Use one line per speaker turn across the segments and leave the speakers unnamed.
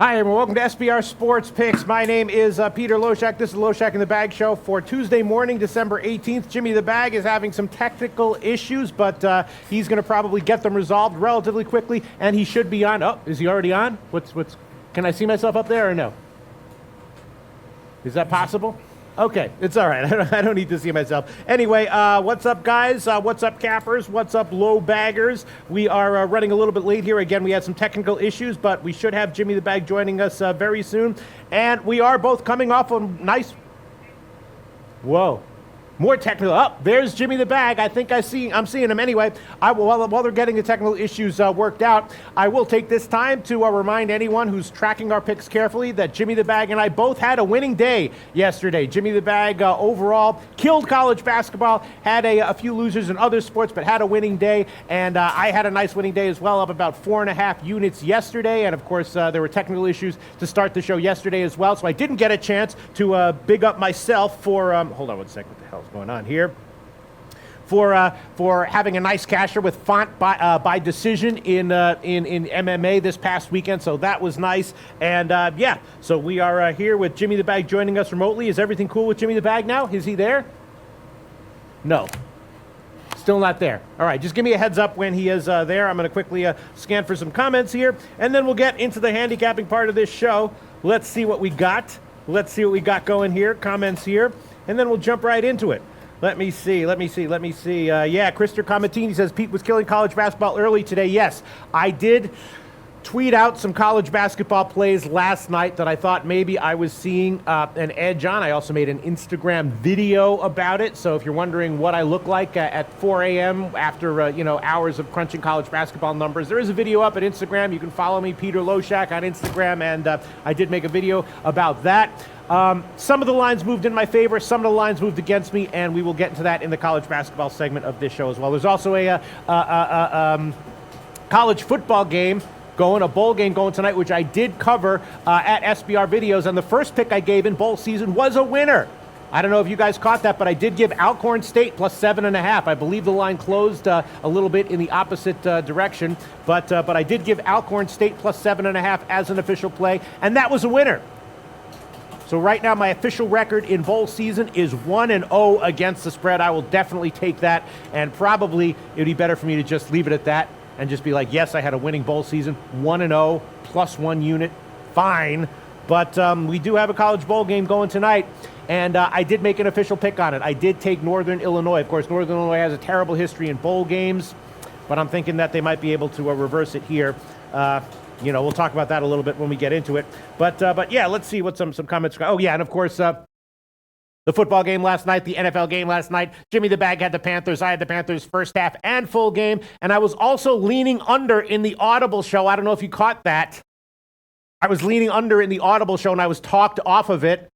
Hi, everyone. Welcome to SBR Sports Picks. My name is Peter Loshak. This is the Loshak in the Bag show for Tuesday morning, December 18th. Jimmy the Bag is having some technical issues, but he's going to probably get them resolved relatively quickly, and he should be on. Oh, is he already on? Can I see myself up there or no? Is that possible? Okay, it's all right. I don't need to see myself. Anyway, what's up, guys? What's up, cappers? What's up, low baggers? We are running a little bit late here. Again, we had some technical issues, but we should have Jimmy the Bag joining us very soon. And we are both coming off a nice... Whoa. More technical. Oh, there's Jimmy the Bag. I think I'm seeing him anyway. While they're getting the technical issues worked out, I will take this time to remind anyone who's tracking our picks carefully that Jimmy the Bag and I both had a winning day yesterday. Jimmy the Bag overall killed college basketball, had a few losers in other sports, but had a winning day. And I had a nice winning day as well, up about 4.5 units yesterday. And of course, there were technical issues to start the show yesterday as well. So I didn't get a chance to big up myself for, hold on one second, what the hell's going on here, for having a nice casher with Font by decision in MMA this past weekend. So that was nice. And yeah, so we are here with Jimmy the Bag joining us remotely. Is everything cool with Jimmy the Bag now? Is he there? No. Still not there. All right, just give me a heads up when he is there. I'm going to quickly scan for some comments here, and then we'll get into the handicapping part of this show. Let's see what we got. Let's see what we got going here. Comments here, and then we'll jump right into it. Let me see. Yeah, Krister Comatini says, Pete was killing college basketball early today. Yes, I did tweet out some college basketball plays last night that I thought maybe I was seeing an edge on. I also made an Instagram video about it. So if you're wondering what I look like at 4 a.m. after hours of crunching college basketball numbers, there is a video up at Instagram. You can follow me, Peter Loshak, on Instagram, and I did make a video about that. Some of the lines moved in my favor, some of the lines moved against me, and we will get into that in the college basketball segment of this show as well. There's also a college football game a bowl game going tonight, which I did cover at SBR Videos, and the first pick I gave in bowl season was a winner. I don't know if you guys caught that, but I did give Alcorn State plus 7.5. I believe the line closed a little bit in the opposite direction, but I did give Alcorn State plus 7.5 as an official play, and that was a winner. So right now, my official record in bowl season is 1-0 against the spread. I will definitely take that, and probably it would be better for me to just leave it at that and just be like, yes, I had a winning bowl season, 1-0, plus 1 unit, fine. But we do have a college bowl game going tonight, and I did make an official pick on it. I did take Northern Illinois. Of course, Northern Illinois has a terrible history in bowl games, but I'm thinking that they might be able to reverse it here. We'll talk about that a little bit when we get into it. But yeah, let's see what some comments. Oh, yeah, and of course, the football game last night, the NFL game last night. Jimmy the Bag had the Panthers. I had the Panthers first half and full game. And I was also leaning under in the Audible show. I don't know if you caught that. I was leaning under in the Audible show, and I was talked off of it.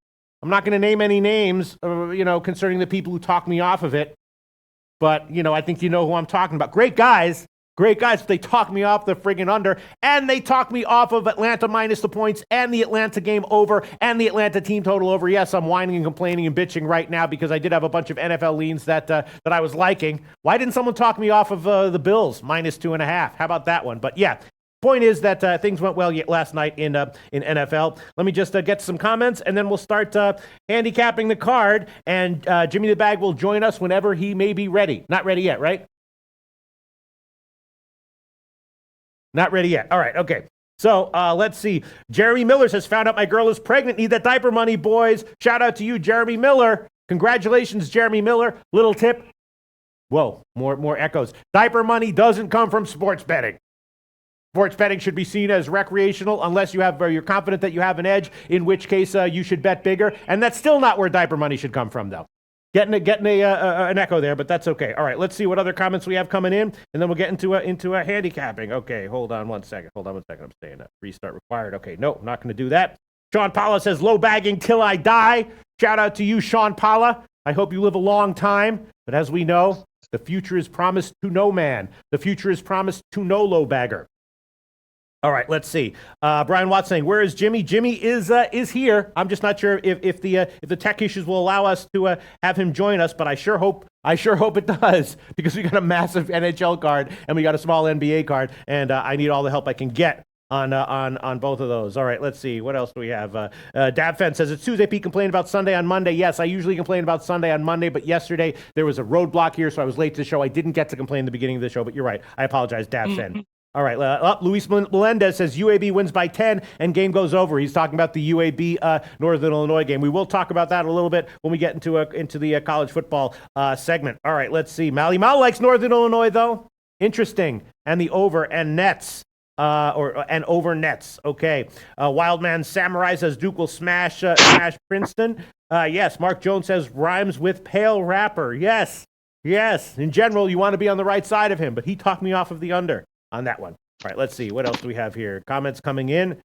I'm not going to name any names, concerning the people who talked me off of it. But, I think you know who I'm talking about. Great guys. But they talked me off the friggin' under, and they talked me off of Atlanta minus the points, and the Atlanta game over, and the Atlanta team total over. Yes, I'm whining and complaining and bitching right now because I did have a bunch of NFL leans that I was liking. Why didn't someone talk me off of the Bills minus 2.5? How about that one? But yeah, point is that things went well last night in NFL. Let me just get some comments, and then we'll start handicapping the card, and Jimmy the Bag will join us whenever he may be ready. Not ready yet, right? Not ready yet. All right, okay. So let's see. Jeremy Miller says, found out my girl is pregnant. Need that diaper money, boys. Shout out to you, Jeremy Miller. Congratulations, Jeremy Miller. Little tip. Whoa, more echoes. Diaper money doesn't come from sports betting. Sports betting should be seen as recreational unless you're confident that you have an edge, in which case you should bet bigger. And that's still not where diaper money should come from, though. Getting an echo there, but that's okay. All right, let's see what other comments we have coming in, and then we'll get into a handicapping. Okay, hold on one second. I'm staying up. Restart required. Okay, no, I'm not going to do that. Sean Paula says, low bagging till I die. Shout out to you, Sean Paula. I hope you live a long time. But as we know, the future is promised to no man. The future is promised to no low bagger. All right, let's see. Brian Watts saying, "Where is Jimmy?" Jimmy is here. I'm just not sure if the tech issues will allow us to have him join us, but I sure hope it does, because we got a massive NHL card and we got a small NBA card, and I need all the help I can get on both of those. All right, let's see. What else do we have? Dabfen says, it's Tuesday. Pete complained about Sunday on Monday. Yes, I usually complain about Sunday on Monday, but yesterday there was a roadblock here, so I was late to the show. I didn't get to complain in the beginning of the show, but you're right. I apologize, Dabfen. All right, Luis Melendez says UAB wins by 10 and game goes over. He's talking about the UAB Northern Illinois game. We will talk about that a little bit when we get into the college football segment. All right, let's see. Mally Mal likes Northern Illinois, though. Interesting. And the over and nets. And over nets. Okay. Wildman Samurai says Duke will smash Princeton. Yes. Mark Jones says rhymes with pale rapper. Yes. In general, you want to be on the right side of him, but he talked me off of the under on that one. All right, let's see. What else do we have here? Comments coming in.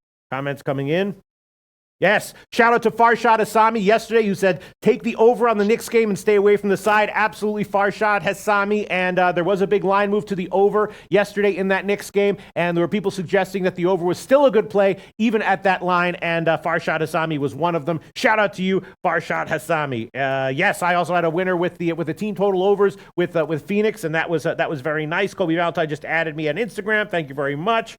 Yes. Shout out to Farshad Hassami yesterday who said, take the over on the Knicks game and stay away from the side. Absolutely, Farshad Hassami. And there was a big line move to the over yesterday in that Knicks game. And there were people suggesting that the over was still a good play, even at that line. And Farshad Hassami was one of them. Shout out to you, Farshad Hassami. Yes, I also had a winner with the team total overs with Phoenix. And that was very nice. Kobe Valentine just added me on Instagram. Thank you very much.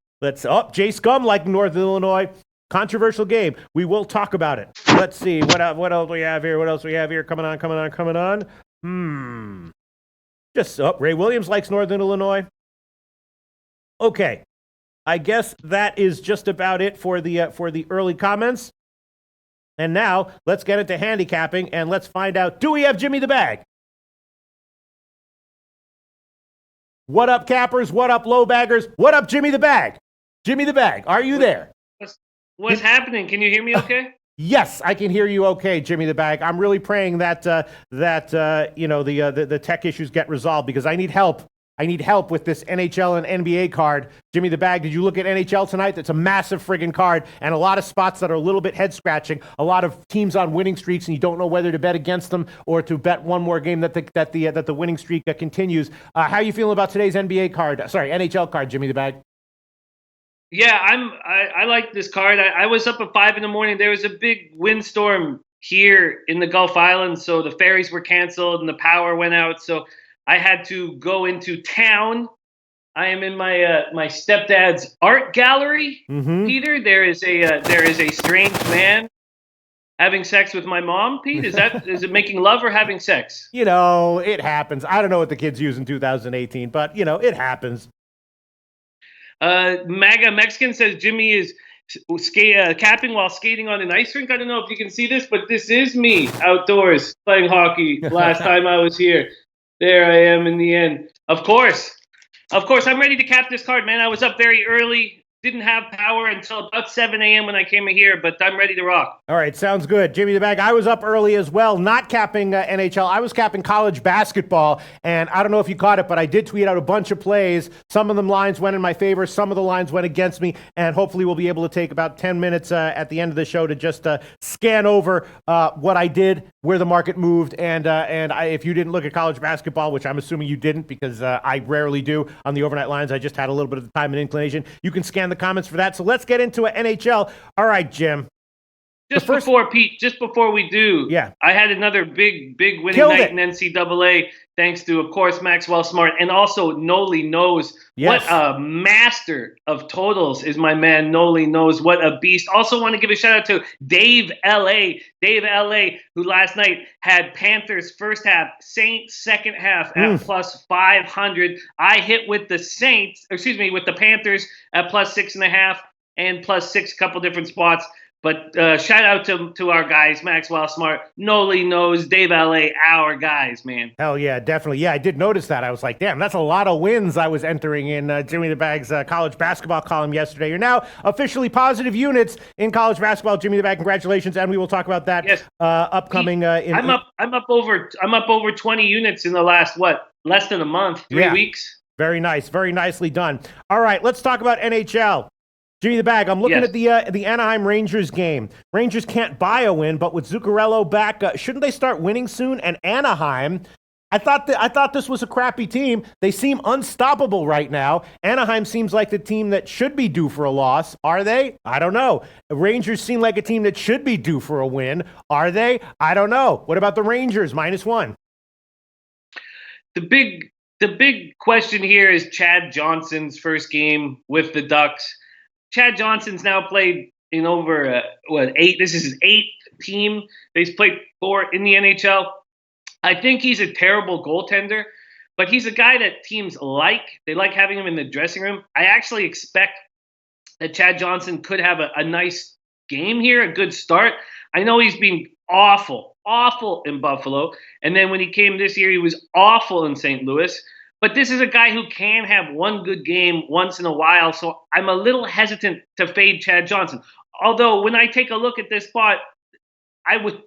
Jay Scum like Northern Illinois. Controversial game. We will talk about it. Let's see. What else we have here? Coming on. Ray Williams likes Northern Illinois. Okay. I guess that is just about it for the early comments. And now let's get into handicapping and let's find out, do we have Jimmy the Bag? What up, cappers? What up, low baggers? What up, Jimmy the Bag? Jimmy the Bag, are you there?
What's happening? Can you hear me okay?
Yes, I can hear you okay, Jimmy the Bag. I'm really praying that the tech issues get resolved because I need help. I need help with this NHL and NBA card. Jimmy the Bag, did you look at NHL tonight? That's a massive friggin' card and a lot of spots that are a little bit head scratching. A lot of teams on winning streaks and you don't know whether to bet against them or to bet one more game that the winning streak continues. How are you feeling about today's NHL card, Jimmy the Bag?
Yeah, I like this card. I was up at 5 a.m. There was a big windstorm here in the Gulf Islands, so the ferries were canceled and the power went out. So I had to go into town. I am in my stepdad's art gallery. Mm-hmm. Peter, there is a strange man having sex with my mom. Pete, is it making love or having sex?
It happens. I don't know what the kids use in 2018, but it happens.
MAGA Mexican says Jimmy is capping while skating on an ice rink. I don't know if you can see this, but this is me outdoors playing hockey last time I was here. There I am in the end. Of course, I'm ready to cap this card, man. I was up very early. Didn't have power until about 7 a.m. when I came here, but I'm ready to rock.
All right, sounds good. Jimmy the Bag, I was up early as well, not capping NHL. I was capping college basketball, and I don't know if you caught it, but I did tweet out a bunch of plays. Some of the lines went in my favor. Some of the lines went against me, and hopefully we'll be able to take about 10 minutes at the end of the show to just scan over what I did, where the market moved, and if you didn't look at college basketball, which I'm assuming you didn't because I rarely do on the overnight lines, I just had a little bit of the time and inclination, you can scan the comments for that. So let's get into an NHL. All right, Jim.
Before we do,
yeah,
I had another big winning night in NCAA, thanks to, of course, Maxwell Smart, and also Noli Knows. Yes. What a master of totals is my man Noli Knows. What a beast. Also want to give a shout out to Dave LA, who last night had Panthers first half, Saints second half at plus 500. I hit with the Panthers at plus 6.5 and plus 6, couple different spots. But shout out to our guys, Maxwell Smart, Noli Knows, Dave LA, our guys, man.
Hell yeah, definitely. Yeah, I did notice that. I was like, damn, that's a lot of wins I was entering in Jimmy the Bag's college basketball column yesterday. You're now officially positive units in college basketball, Jimmy the Bag. Congratulations, and we will talk about that upcoming.
I'm up over 20 units in the last less than a month, 3 weeks.
Very nice, very nicely done. All right, let's talk about NHL. Jimmy the Bag, I'm looking at the Anaheim Rangers game. Rangers can't buy a win, but with Zuccarello back, shouldn't they start winning soon? And Anaheim, I thought this was a crappy team. They seem unstoppable right now. Anaheim seems like the team that should be due for a loss. Are they? I don't know. The Rangers seem like a team that should be due for a win. Are they? I don't know. What about the Rangers, -1?
The big question here is Chad Johnson's first game with the Ducks. Chad Johnson's now played in over, 8. This is his 8th team. He's played 4 in the NHL. I think he's a terrible goaltender, but he's a guy that teams like. They like having him in the dressing room. I actually expect that Chad Johnson could have a nice game here, a good start. I know he's been awful in Buffalo. And then when he came this year, he was awful in St. Louis. But this is a guy who can have one good game once in a while. So I'm a little hesitant to fade Chad Johnson. Although when I take a look at this spot, I would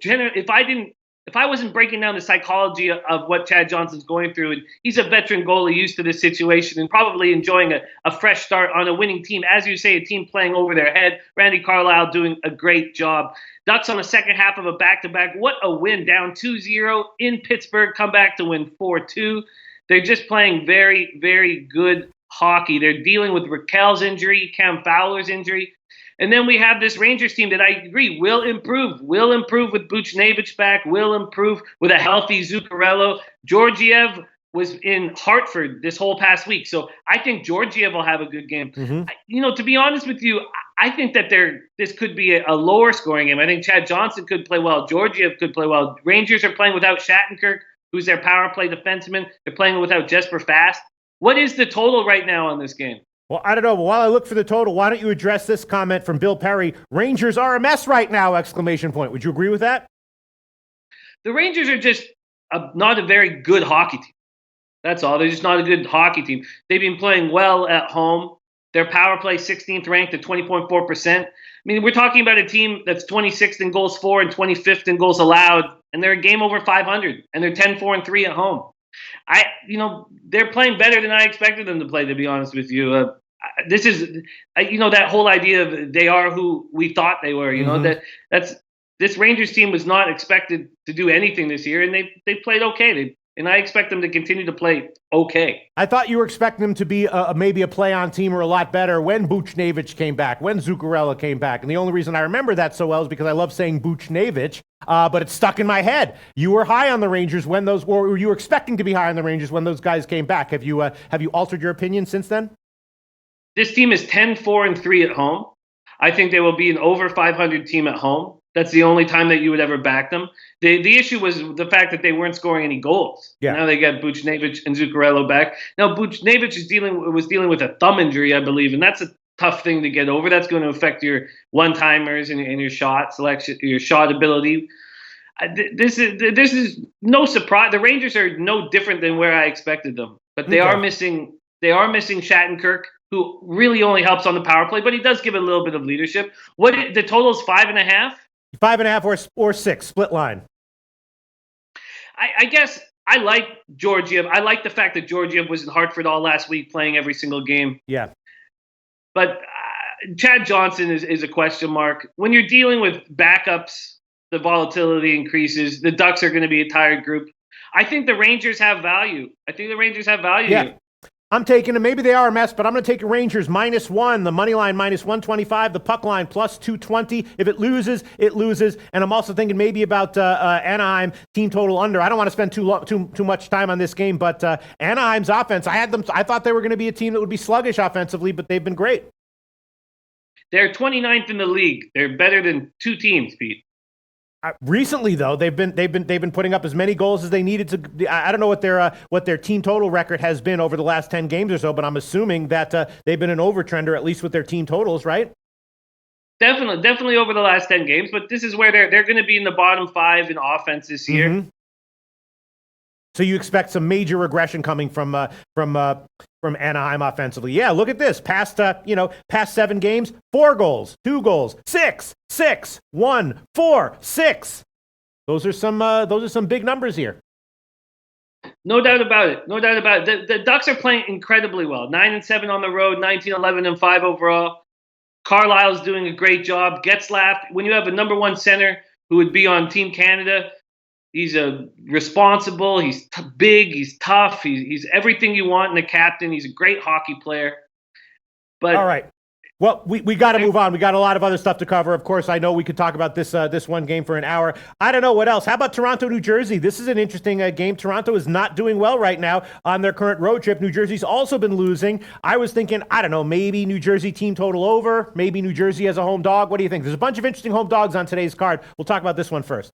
if I wasn't breaking down the psychology of what Chad Johnson's going through, and he's a veteran goalie used to this situation and probably enjoying a fresh start on a winning team. As you say, a team playing over their head. Randy Carlyle doing a great job. Ducks on the second half of a back-to-back. What a win, down 2-0 in Pittsburgh, come back to win 4-2. They're just playing very, very good hockey. They're dealing with Raquel's injury, Cam Fowler's injury. And then we have this Rangers team that I agree will improve with Buchnevich back, will improve with a healthy Zuccarello. Georgiev was in Hartford this whole past week, so I think Georgiev will have a good game. Mm-hmm. To be honest with you, I think that this could be a lower scoring game. I think Chad Johnson could play well. Georgiev could play well. Rangers are playing without Shattenkirk, who's their power play defenseman. They're playing without Jesper Fast. What is the total right now on this game?
Well, I don't know, but while I look for the total, why don't you address this comment from Bill Perry? Rangers are a mess right now, ! Would you agree with that?
The Rangers are just not a very good hockey team. That's all. They're just not a good hockey team. They've been playing well at home. Their power play 16th ranked at 20.4%. I mean, we're talking about a team that's 26th in goals for and 25th in goals allowed, and they're a game over 500, and they're 10-4-3 at home. They're playing better than I expected them to play, to be honest with you. This is, that whole idea of they are who we thought they were. This Rangers team was not expected to do anything this year, and they played okay. And I expect them to continue to play okay.
I thought you were expecting them to be maybe a play-on team or a lot better when Buchnevich came back, when Zuccarello came back. And the only reason I remember that so well is because I love saying Buchnevich, but it's stuck in my head. You were high on the Rangers or you were expecting to be high on the Rangers when those guys came back. Have you altered your opinion since then?
This team is 10-4-3 at home. I think they will be an over 500 team at home. That's the only time that you would ever back them. The issue was the fact that they weren't scoring any goals. Yeah. Now they got Buchnevich and Zuccarello back. Now Buchnevich was dealing with a thumb injury, I believe, and that's a tough thing to get over. That's going to affect your one-timers and your shot selection, your shot ability. This is no surprise. The Rangers are no different than where I expected them, but they are missing Shattenkirk, who really only helps on the power play, but he does give a little bit of leadership. The total is 5.5?
5.5 or 6, split line.
I guess I like Georgiev. I like the fact that Georgiev was in Hartford all last week playing every single game.
Yeah.
But Chad Johnson is a question mark. When you're dealing with backups, the volatility increases. The Ducks are going to be a tired group. I think the Rangers have value.
Yeah.
Here.
I'm taking them. Maybe they are a mess, but I'm going to take the Rangers -1, the money line -125, the puck line +220. If it loses, it loses. And I'm also thinking maybe about Anaheim team total under. I don't want to spend too much time on this game, but Anaheim's offense, I thought they were going to be a team that would be sluggish offensively, but they've been great.
They're 29th in the league. They're better than 2 teams, Pete.
Recently, though, they've been putting up as many goals as they needed to. I don't know what their team total record has been over the last 10 games or so, but I'm assuming that they've been an overtrender, at least with their team totals, right?
Definitely over the last 10 games. But this is where they're going to be in the bottom 5 in offense this year. Mm-hmm.
So you expect some major regression coming from Anaheim offensively. Yeah, look at this. Past 7 games, 4 goals, 2 goals, 6, 1, 4, 6. Those are some big numbers here.
No doubt about it. The Ducks are playing incredibly well. 9-7 on the road, 19-11-5 overall. Carlisle's doing a great job. Getzlaf, when you have a number 1 center who would be on Team Canada, he's responsible. He's big. He's tough. He's everything you want in a captain. He's a great hockey player. But
all right, Well, we got to move on. We got a lot of other stuff to cover. Of course, I know we could talk about this one game for an hour. I don't know what else. How about Toronto, New Jersey? This is an interesting game. Toronto is not doing well right now on their current road trip. New Jersey's also been losing. I was thinking, I don't know, maybe New Jersey team total over, maybe New Jersey as a home dog. What do you think? There's a bunch of interesting home dogs on today's card. We'll talk about this one first.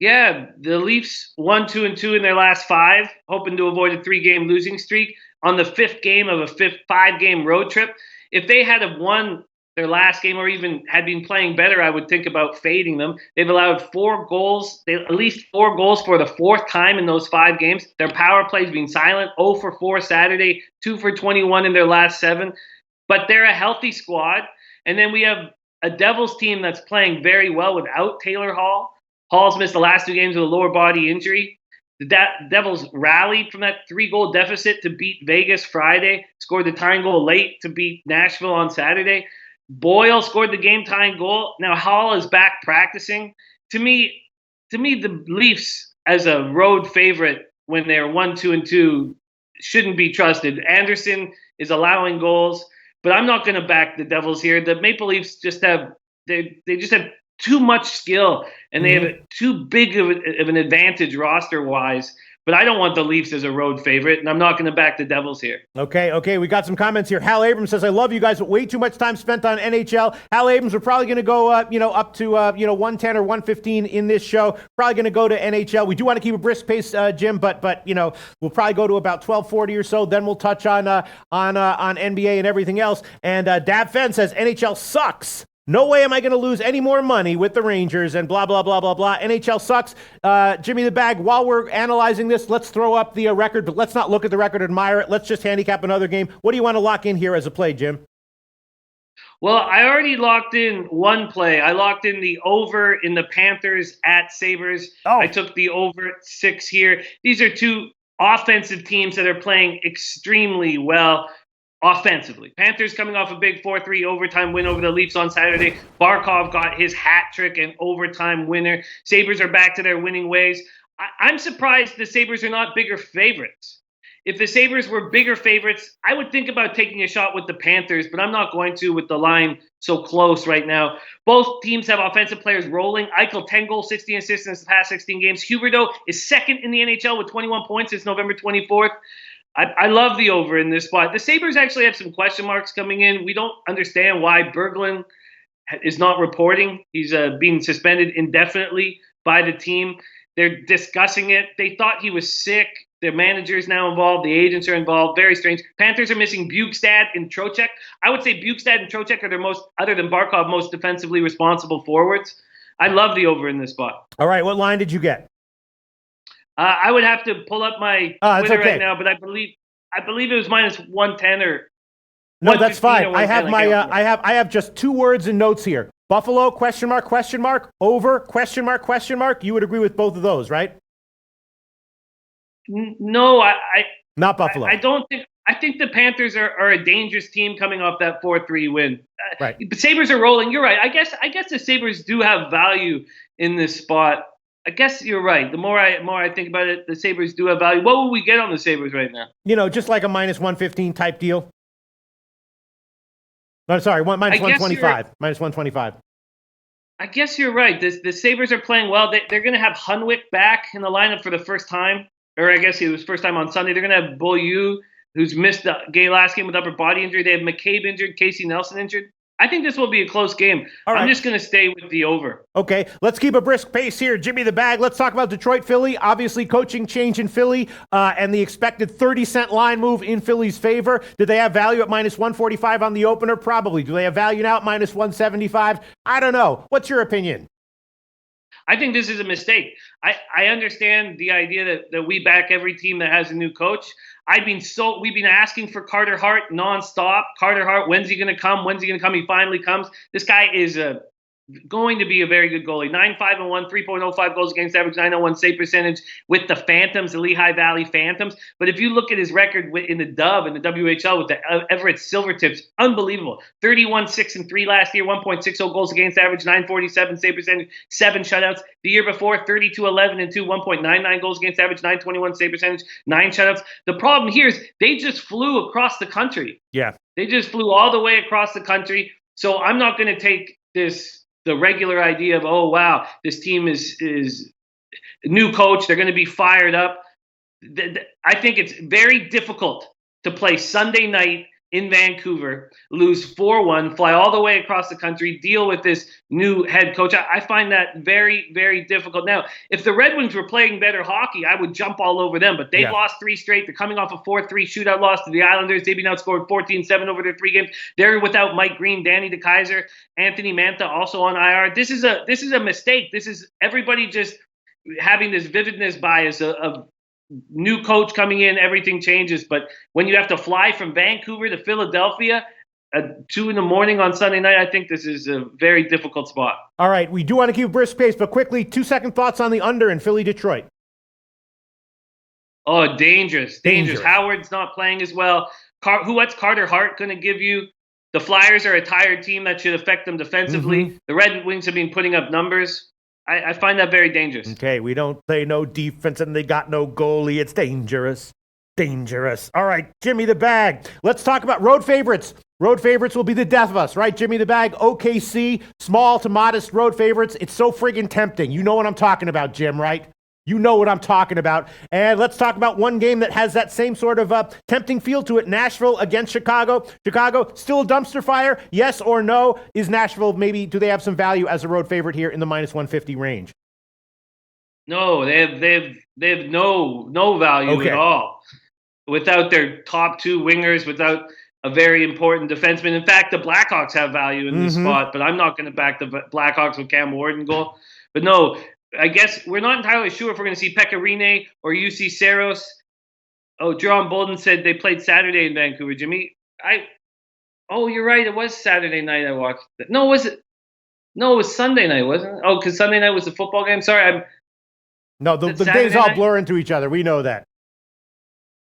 Yeah, the Leafs 1-2-2 in their last 5, hoping to avoid a 3-game losing streak on the 5th game of a 5-game road trip. If they had won their last game or even had been playing better, I would think about fading them. They've allowed 4 goals, at least 4 goals for the 4th time in those 5 games. Their power play's been silent, 0 for 4 Saturday, 2 for 21 in their last 7. But they're a healthy squad. And then we have a Devils team that's playing very well without Taylor Hall. Hall's missed the last 2 games with a lower body injury. The Devils rallied from that 3-goal deficit to beat Vegas Friday, scored the tying goal late to beat Nashville on Saturday. Boyle scored the game-tying goal. Now Hall is back practicing. To me, the Leafs as a road favorite when they're 1-2-2 shouldn't be trusted. Anderson is allowing goals, but I'm not going to back the Devils here. The Maple Leafs just have too much skill, and they have too big of an advantage roster-wise. But I don't want the Leafs as a road favorite, and I'm not going to back the Devils here.
Okay. We got some comments here. Hal Abrams says, I love you guys, but way too much time spent on NHL. Hal Abrams, we're probably going to go, up to, 110 or 115 in this show. Probably going to go to NHL. We do want to keep a brisk pace, Jim, but we'll probably go to about 12:40 or so. Then we'll touch on NBA and everything else. And Dab Fenn says, NHL sucks. No way am I going to lose any more money with the Rangers and blah, blah, blah, blah, blah. NHL sucks. Jimmy the Bag, while we're analyzing this, let's throw up the record, but let's not look at the record and admire it. Let's just handicap another game. What do you want to lock in here as a play, Jim?
Well, I already locked in one play. I locked in the over in the Panthers at Sabres. Oh. I took the over 6 here. These are 2 offensive teams that are playing extremely well. Offensively, Panthers coming off a big 4-3 overtime win over the Leafs on Saturday. Barkov got his hat trick and overtime winner. Sabres are back to their winning ways. I'm surprised the Sabres are not bigger favorites. If the Sabres were bigger favorites, I would think about taking a shot with the Panthers, but I'm not going to with the line so close right now. Both teams have offensive players rolling. Eichel, 10 goals, 16 assists in his past 16 games. Huberdeau is second in the NHL with 21 points since November 24th. I love the over in this spot. The Sabres actually have some question marks coming in. We don't understand why Berglund is not reporting. He's being suspended indefinitely by the team. They're discussing it. They thought he was sick. Their manager is now involved. The agents are involved. Very strange. Panthers are missing Bukestad and Trocheck. I would say Bukestad and Trocheck are their most, other than Barkov, most defensively responsible forwards. I love the over in this spot.
All right. What line did you get?
I would have to pull up my Twitter right now, but I believe it was minus 110 or.
No, that's fine. I have I have just 2 words and notes here. Buffalo, question mark, over, question mark. You would agree with both of those, right?
No,
not Buffalo.
I don't think. I think the Panthers are a dangerous team coming off that 4-3 win.
Right.
The Sabres are rolling. You're right. I guess the Sabres do have value in this spot. I guess you're right. The more I think about it, the Sabres do have value. What will we get on the Sabres right now?
Just like a minus 115 type deal. No, sorry, minus 125. Minus 125.
I guess you're right. The Sabres are playing well. They're going to have Hunwick back in the lineup for the first time. Or I guess it was first time on Sunday. They're going to have Beaulieu, who's missed the last game with upper body injury. They have McCabe injured, Casey Nelson injured. I think this will be a close game. Right. I'm just going to stay with the over.
Okay, let's keep a brisk pace here. Jimmy the Bag, let's talk about Detroit, Philly. Obviously, coaching change in Philly and the expected 30-cent line move in Philly's favor. Did they have value at minus 145 on the opener? Probably. Do they have value now at minus 175? I don't know. What's your opinion?
I think this is a mistake. I understand the idea that we back every team that has a new coach. We've been asking for Carter Hart nonstop. Carter Hart, when's he going to come? He finally comes. This guy is going to be a very good goalie. 9-5-1, 3.05 goals against average, 901 save percentage with the Phantoms, the Lehigh Valley Phantoms. But if you look at his record in the Dove and the WHL with the Everett Silvertips, unbelievable. 31-6-3 last year, 1.60 goals against average, 947 save percentage, 7 shutouts. The year before, 32-11-2, 1.99 goals against average, 921 save percentage, 9 shutouts. The problem here is they just flew across the country.
Yeah.
They just flew all the way across the country. So I'm not going to take the regular idea of, oh, wow, this team is new coach. They're going to be fired up. I think it's very difficult to play Sunday night in Vancouver, lose 4-1, fly all the way across the country, deal with this new head coach. I find that very, very difficult. Now, if the Red Wings were playing better hockey, I would jump all over them, but they've lost 3 straight. They're coming off a 4-3 shootout loss to the Islanders. They've been outscored 14-7 over their 3 games. They're without Mike Green, Danny DeKeyser, Anthony Mantha also on IR. This is a mistake. This is everybody just having this vividness bias of new coach coming in, everything changes. But when you have to fly from Vancouver to Philadelphia at 2 a.m. on Sunday night, I think this is a very difficult spot.
All right, we do want to keep a brisk pace, but quickly, 2-second thoughts on the under in Philly-Detroit.
Oh, dangerous. Howard's not playing as well. What's Carter Hart going to give you? The Flyers are a tired team that should affect them defensively. The Red Wings have been putting up numbers. I find that very dangerous.
Okay, we don't play no defense and they got no goalie. It's dangerous. Dangerous. All right, Jimmy the Bag. Let's talk about road favorites. Road favorites will be the death of us, right? Jimmy the Bag, OKC, small to modest road favorites. It's so friggin' tempting. You know what I'm talking about, Jim, right? You know what I'm talking about. And let's talk about one game that has that same sort of tempting feel to it. Nashville against Chicago. Chicago, still a dumpster fire? Yes or no? Is Nashville, maybe, do they have some value as a road favorite here in the minus 150 range?
No, they have no value at all. Without their top 2 wingers, without a very important defenseman. In fact, the Blackhawks have value in this spot, but I'm not going to back the Blackhawks with Cam Ward in goal. But no, I guess we're not entirely sure if we're going to see Pekka Rinne or UC Saros. Oh, Jerome Bolden said they played Saturday in Vancouver. Jimmy, you're right. It was Saturday night I watched it. No, was it? No, it was Sunday night, wasn't it? Oh, because Sunday night was the football game. Sorry,
No, the days all blur into each other. We know that.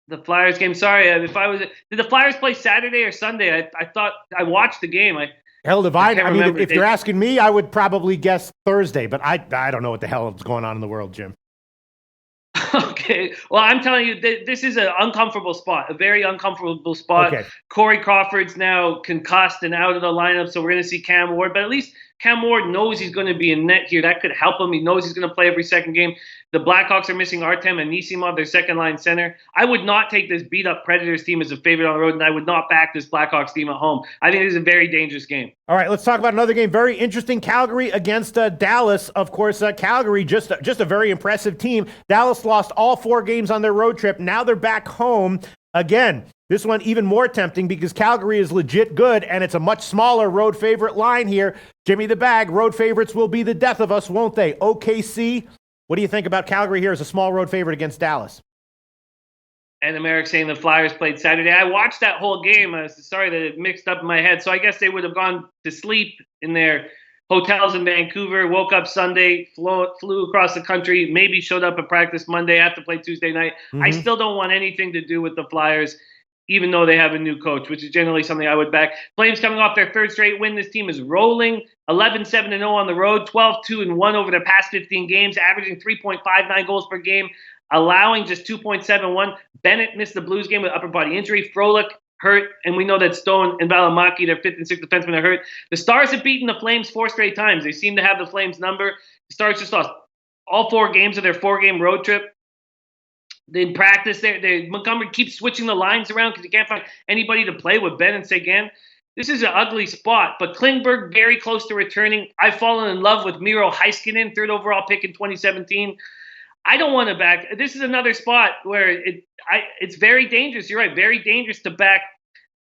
The Flyers game. Sorry, did the Flyers play Saturday or Sunday? I thought I watched the game.
Hell, if you're asking me, I would probably guess Thursday, but I don't know what the hell is going on in the world, Jim.
Okay. Well, I'm telling you, this is an uncomfortable spot, a very uncomfortable spot. Okay. Corey Crawford's now concussed and out of the lineup, so we're going to see Cam Ward. But at least Cam Ward knows he's going to be in net here. That could help him. He knows he's going to play every second game. The Blackhawks are missing Artem Anisimov, their second-line center. I would not take this beat-up Predators team as a favorite on the road, and I would not back this Blackhawks team at home. I think this is a very dangerous game.
All right, let's talk about another game. Very interesting. Calgary against Dallas. Of course, Calgary, just a very impressive team. Dallas lost all 4 games on their road trip. Now they're back home. Again, this one even more tempting because Calgary is legit good, and it's a much smaller road favorite line here. Jimmy the Bag, road favorites will be the death of us, won't they? OKC, what do you think about Calgary here as a small road favorite against Dallas?
And Merrick saying the Flyers played Saturday. I watched that whole game. Sorry that it mixed up in my head. So I guess they would have gone to sleep in their hotels in Vancouver, woke up Sunday, flew across the country, maybe showed up at practice Monday, have to play Tuesday night. I still don't want anything to do with the Flyers, even though they have a new coach, which is generally something I would back. Flames coming off their 3rd straight win. This team is rolling 11-7-0 on the road, 12-2-1 over their past 15 games, averaging 3.59 goals per game, allowing just 2.71. Bennett missed the Blues game with upper body injury. Frolic hurt, and we know that Stone and Valimaki, their 5th and 6th defensemen, are hurt. The Stars have beaten the Flames 4 straight times. They seem to have the Flames number. The Stars just lost all 4 games of their 4-game road trip. In practice, Montgomery keeps switching the lines around because he can't find anybody to play with Ben and Seguin. This is an ugly spot, but Klingberg very close to returning. I've fallen in love with Miro Heiskanen, 3rd overall pick in 2017. I don't want to back. This is another spot where it's very dangerous. You're right, very dangerous to back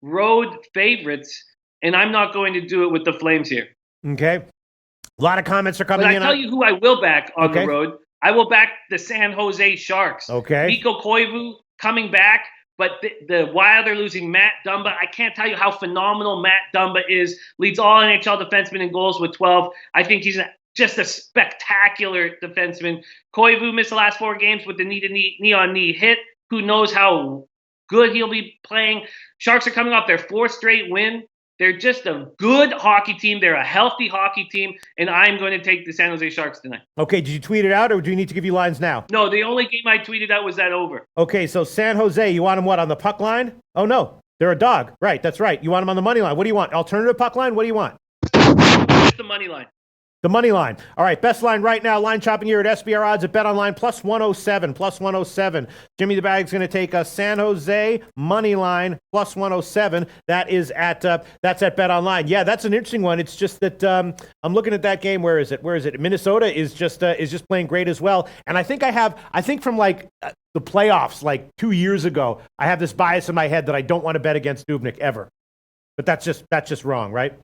road favorites, and I'm not going to do it with the Flames here.
Okay. A lot of comments are coming in.
But I tell you who I will back on the road. I will back the San Jose Sharks.
Okay.
Mikko Koivu coming back, but while they're losing Matt Dumba, I can't tell you how phenomenal Matt Dumba is. Leads all NHL defensemen in goals with 12. I think he's just a spectacular defenseman. Koivu missed the last 4 games with the knee-on-knee hit. Who knows how good he'll be playing. Sharks are coming off their 4th straight win. They're just a good hockey team. They're a healthy hockey team, and I'm going to take the San Jose Sharks tonight.
Okay, did you tweet it out, or do you need to give you lines now?
No, the only game I tweeted out was that over.
Okay, so San Jose, you want them what, on the puck line? Oh, no. They're a dog. Right, that's right. You want them on the money line. What do you want? Alternative puck line? What do you want?
Just the money line.
The money line. All right, best line right now. Line shopping here at SBR Odds at BetOnline plus 107. Plus 107. Jimmy the Bag's going to take a San Jose money line plus 107. That is at that's at BetOnline. Yeah, that's an interesting one. It's just that I'm looking at that game. Where is it? Minnesota is just playing great as well. And I think from like the playoffs like 2 years ago, I have this bias in my head that I don't want to bet against Dubnyk ever. But that's just wrong, right?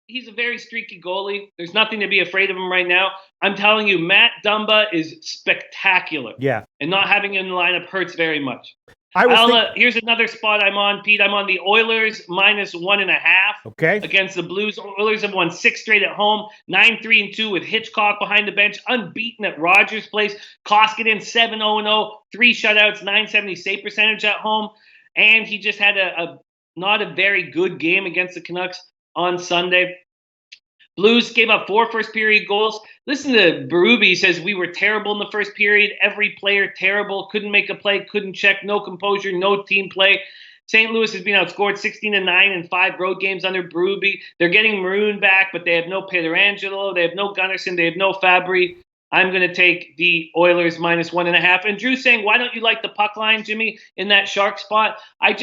He's a very streaky goalie. There's nothing to be afraid of him right now. I'm telling you, Matt Dumba is spectacular.
Yeah.
And not having him in the lineup hurts very much. Here's another spot I'm on, Pete. I'm on the Oilers minus 1.5.
Okay.
Against the Blues. Oilers have won 6 straight at home, 9-3-2 with Hitchcock behind the bench, unbeaten at Rogers Place. Koskinen 7-0-0, 3 shutouts, 970 save percentage at home. And he just had a not a very good game against the Canucks on Sunday. Blues gave up 4 first-period goals. Listen to Berube. He says, we were terrible in the first period. Every player terrible. Couldn't make a play. Couldn't check. No composure. No team play. St. Louis has been outscored 16-9 in 5 road games under Berube. They're getting Maroon back, but they have no Pietrangelo. They have no Gunnarsson. They have no Fabry. I'm going to take the Oilers minus 1.5. And Drew's saying, why don't you like the puck line, Jimmy, in that Shark spot? I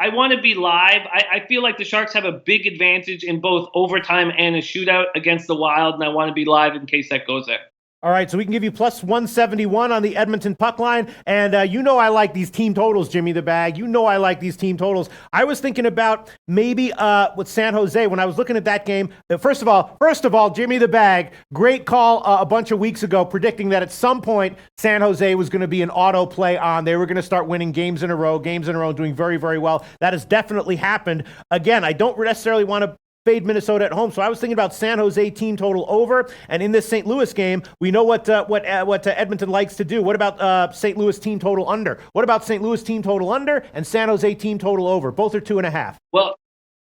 want to be live. I feel like the Sharks have a big advantage in both overtime and a shootout against the Wild, and I want to be live in case that goes there.
All right, so we can give you plus 171 on the Edmonton puck line. And I like these team totals, Jimmy the Bag. I like these team totals. I was thinking about maybe with San Jose when I was looking at that game. First of all, Jimmy the Bag, great call a bunch of weeks ago predicting that at some point San Jose was going to be an auto play on. They were going to start winning games in a row, doing very, very well. That has definitely happened. Again, I don't necessarily want to fade Minnesota at home. So I was thinking about San Jose team total over. And in this St. Louis game, we know what Edmonton likes to do. What about St. Louis team total under? What about St. Louis team total under and San Jose team total over? Both are 2.5.
Well,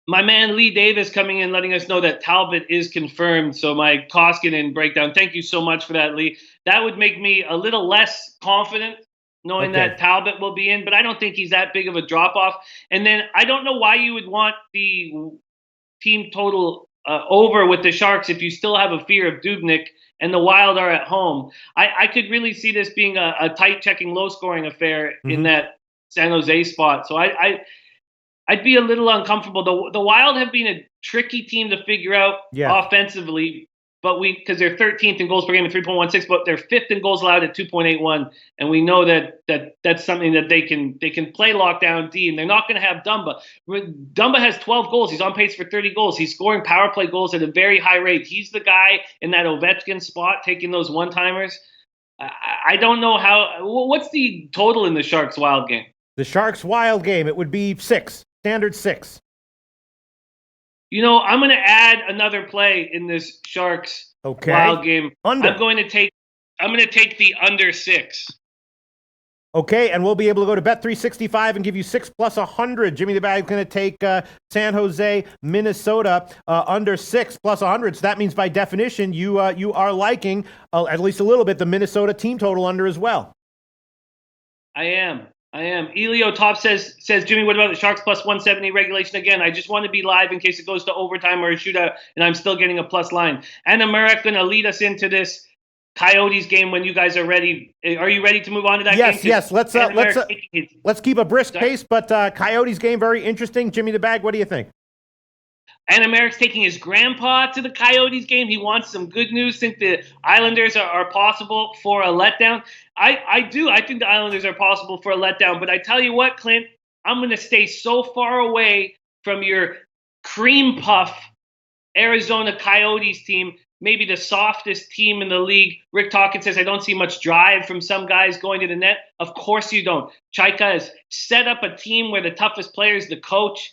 my man Lee Davis coming in, letting us know that Talbot is confirmed. So my Koskinen breakdown. Thank you so much for that, Lee. That would make me a little less confident knowing that Talbot will be in, but I don't think he's that big of a drop-off. And then I don't know why you would want the team total over with the Sharks if you still have a fear of Dubnyk and the Wild are at home. I could really see this being a tight checking, low scoring affair in that San Jose spot. So I'd be a little uncomfortable. The Wild have been a tricky team to figure out offensively, but because they're 13th in goals per game at 3.16, but they're 5th in goals allowed at 2.81, and we know that's something that they can play lockdown D, and they're not going to have Dumba. Dumba has 12 goals. He's on pace for 30 goals. He's scoring power play goals at a very high rate. He's the guy in that Ovechkin spot taking those one-timers. I don't know what's the total in the Sharks Wild game?
The Sharks Wild game, it would be 6, standard 6.
I'm going to add another play in this Sharks Wild game.
Under.
I'm going to take the under 6.
Okay, and we'll be able to go to Bet365 and give you 6 plus 100. Jimmy the Bag's going to take San Jose, Minnesota under 6 plus 100. So that means by definition you are liking at least a little bit the Minnesota team total under as well.
I am. Elio Top says, Jimmy, what about the Sharks plus 170 regulation again? I just want to be live in case it goes to overtime or a shootout, and I'm still getting a plus line. Anna Marek going to lead us into this Coyotes game when you guys are ready. Are you ready to move on to that game?
Yes. Let's keep a brisk pace, but Coyotes game, very interesting. Jimmy the Bag, what do you think?
And Americ's taking his grandpa to the Coyotes game. He wants some good news. Think the Islanders are possible for a letdown. I do. I think the Islanders are possible for a letdown. But I tell you what, Clint, I'm going to stay so far away from your cream puff Arizona Coyotes team, maybe the softest team in the league. Rick Talkins says, I don't see much drive from some guys going to the net. Of course you don't. Chaika has set up a team where the toughest player is the coach.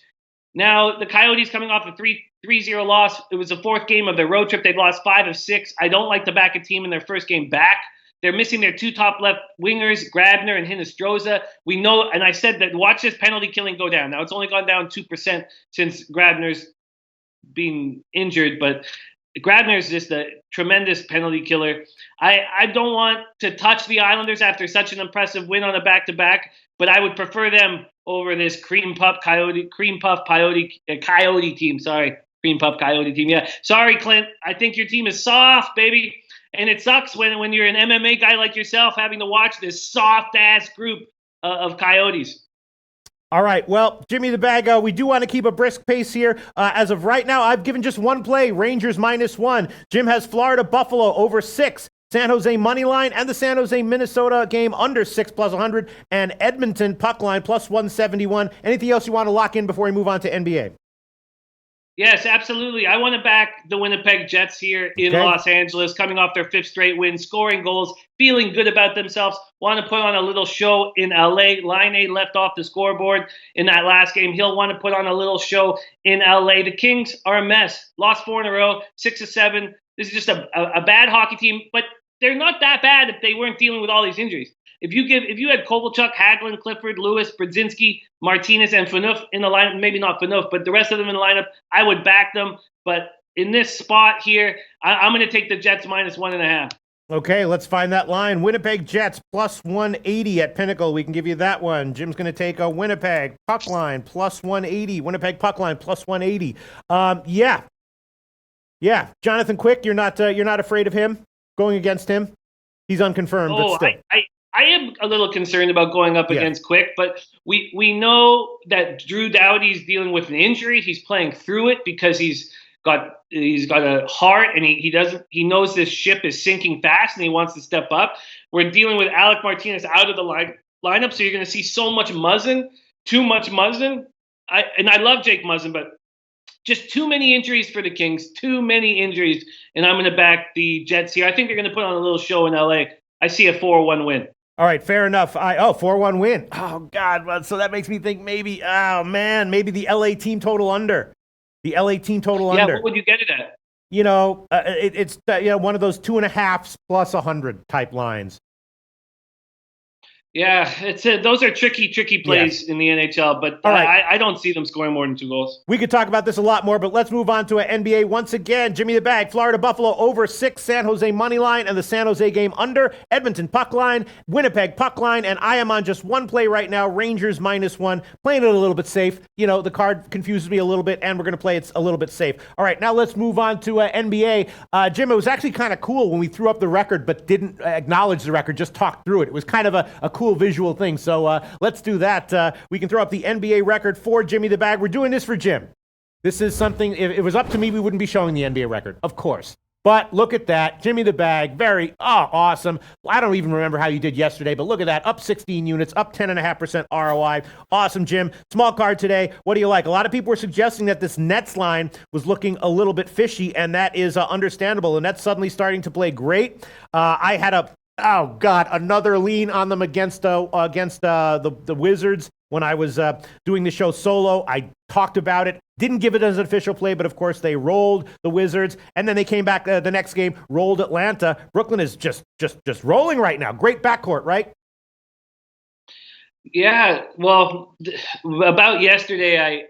Now, the Coyotes coming off a 3-0 loss. It was the 4th game of their road trip. They've lost 5 of 6. I don't like to back a team in their first game back. They're missing their 2 top left wingers, Grabner and Hinostroza. We know, and I said that watch this penalty killing go down. Now, it's only gone down 2% since Grabner's been injured, but Grabner is just a tremendous penalty killer. I don't want to touch the Islanders after such an impressive win on a back-to-back, but I would prefer them over this cream puff coyote team. Sorry, cream puff coyote team. Yeah, sorry, Clint. I think your team is soft, baby, and it sucks when you're an MMA guy like yourself having to watch this soft-ass group of coyotes.
All right, well, Jimmy the Bag, we do want to keep a brisk pace here. As of right now, I've given just one play, Rangers -1. Jim has Florida Buffalo over 6, San Jose money line, and the San Jose Minnesota game under 6 plus 100, and Edmonton puck line plus 171. Anything else you want to lock in before we move on to NBA?
Yes, absolutely. I want to back the Winnipeg Jets here in Los Angeles, coming off their 5th straight win, scoring goals, feeling good about themselves. Want to put on a little show in LA. Line left off the scoreboard in that last game. He'll want to put on a little show in LA. The Kings are a mess. Lost 4 in a row, 6 of 7. This is just a bad hockey team, but they're not that bad if they weren't dealing with all these injuries. If you had Kovalchuk, Hagelin, Clifford, Lewis, Brodzinski, Martinez, and Phaneuf in the lineup, maybe not Phaneuf, but the rest of them in the lineup, I would back them. But in this spot here, I'm going to take the Jets -1.5.
Okay, let's find that line. Winnipeg Jets plus 180 at Pinnacle. We can give you that one. Jim's going to take a Winnipeg puck line plus 180. Winnipeg puck line plus 180. Yeah. Jonathan Quick, you're not afraid of him going against him? He's unconfirmed, but still.
I am a little concerned about going up against Quick, but we know that Drew Doughty's dealing with an injury. He's playing through it because he's got a heart, and he knows this ship is sinking fast, and he wants to step up. We're dealing with Alec Martinez out of the lineup, so you're going to see so much Muzzin, too much Muzzin. I love Jake Muzzin, but just too many injuries for the Kings, too many injuries, and I'm going to back the Jets here. I think they're going to put on a little show in LA. I see a 4-1 win.
All right, fair enough. 4-1 win. Oh, God. Well, so that makes me think maybe the LA team total under. The LA team total under.
Yeah, what would you get it at?
It's one of those 2.5s plus 100 type lines.
Yeah, those are tricky plays in the NHL, but I don't see them scoring more than 2 goals.
We could talk about this a lot more, but let's move on to an NBA once again. Jimmy the Bag, Florida Buffalo over 6, San Jose money line, and the San Jose game under, Edmonton puck line, Winnipeg puck line, and I am on just one play right now, Rangers -1, playing it a little bit safe. The card confuses me a little bit, and we're going to play it a little bit safe. All right, now let's move on to NBA. Jim, it was actually kind of cool when we threw up the record, but didn't acknowledge the record, just talked through it. It was kind of a cool visual thing. So let's do that. We can throw up the NBA record for Jimmy the Bag. We're doing this for Jim. This is something, if it was up to me, we wouldn't be showing the NBA record, of course. But look at that. Jimmy the Bag, very awesome. I don't even remember how you did yesterday, but look at that. Up 16 units, up 10.5% ROI. Awesome, Jim. Small card today. What do you like? A lot of people were suggesting that this Nets line was looking a little bit fishy, and that is understandable. The Nets suddenly starting to play great. I had another lean on them against the Wizards when I was doing the show solo. I talked about it, didn't give it as an official play, but of course they rolled the Wizards, and then they came back the next game, rolled Atlanta. Brooklyn is just rolling right now. Great backcourt, right?
Yeah, well, about yesterday,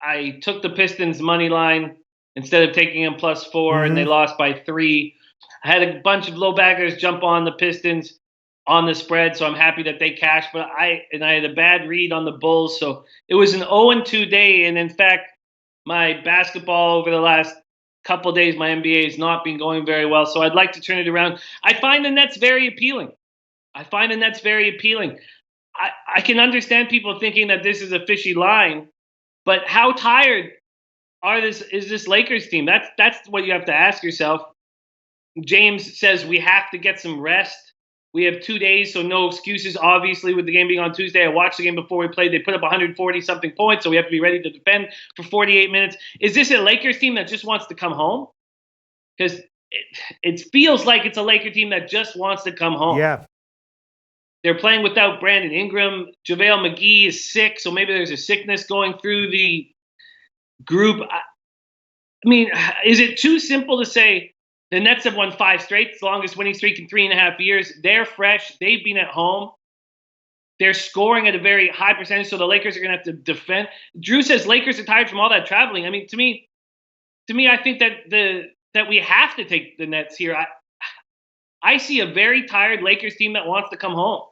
I took the Pistons money line instead of taking them +4, and they lost by 3. I had a bunch of LoBaggers jump on the Pistons on the spread, so I'm happy that they cashed. But I had a bad read on the Bulls, so it was an 0-2 day. And in fact, my basketball over the last couple of days, my NBA has not been going very well. So I'd like to turn it around. I find the Nets very appealing. I can understand people thinking that this is a fishy line, but how tired is this Lakers team? That's what you have to ask yourself. James says we have to get some rest. We have 2 days, so no excuses, obviously, with the game being on Tuesday. I watched the game before we played. They put up 140-something points, so we have to be ready to defend for 48 minutes. Is this a Lakers team that just wants to come home? Because it feels like it's a Laker team that just wants to come home.
Yeah.
They're playing without Brandon Ingram. JaVale McGee is sick, so maybe there's a sickness going through the group. I mean, is it too simple to say the Nets have won 5 straight, it's the longest winning streak in 3.5 years? They're fresh. They've been at home. They're scoring at a very high percentage, so the Lakers are going to have to defend. Drew says Lakers are tired from all that traveling. I mean, to me, I think that that we have to take the Nets here. I see a very tired Lakers team that wants to come home.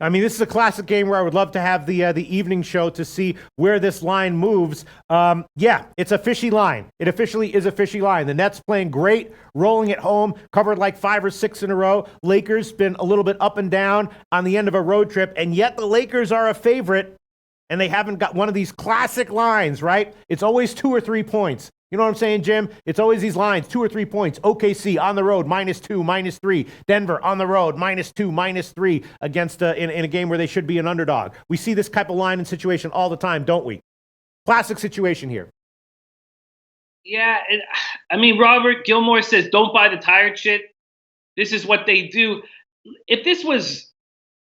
I mean, this is a classic game where I would love to have the evening show to see where this line moves. Yeah, it's a fishy line. It officially is a fishy line. The Nets playing great, rolling at home, covered like 5 or 6 in a row. Lakers been a little bit up and down on the end of a road trip, and yet the Lakers are a favorite, and they haven't got one of these classic lines, right? It's always 2 or 3 points. You know what I'm saying, Jim? It's always these lines, 2 or 3 points. OKC on the road, -2, -3. Denver on the road, -2, -3 against in a game where they should be an underdog. We see this type of line and situation all the time, don't we? Classic situation here.
Yeah, I mean, Robert Gilmore says, don't buy the tired shit. This is what they do. If this was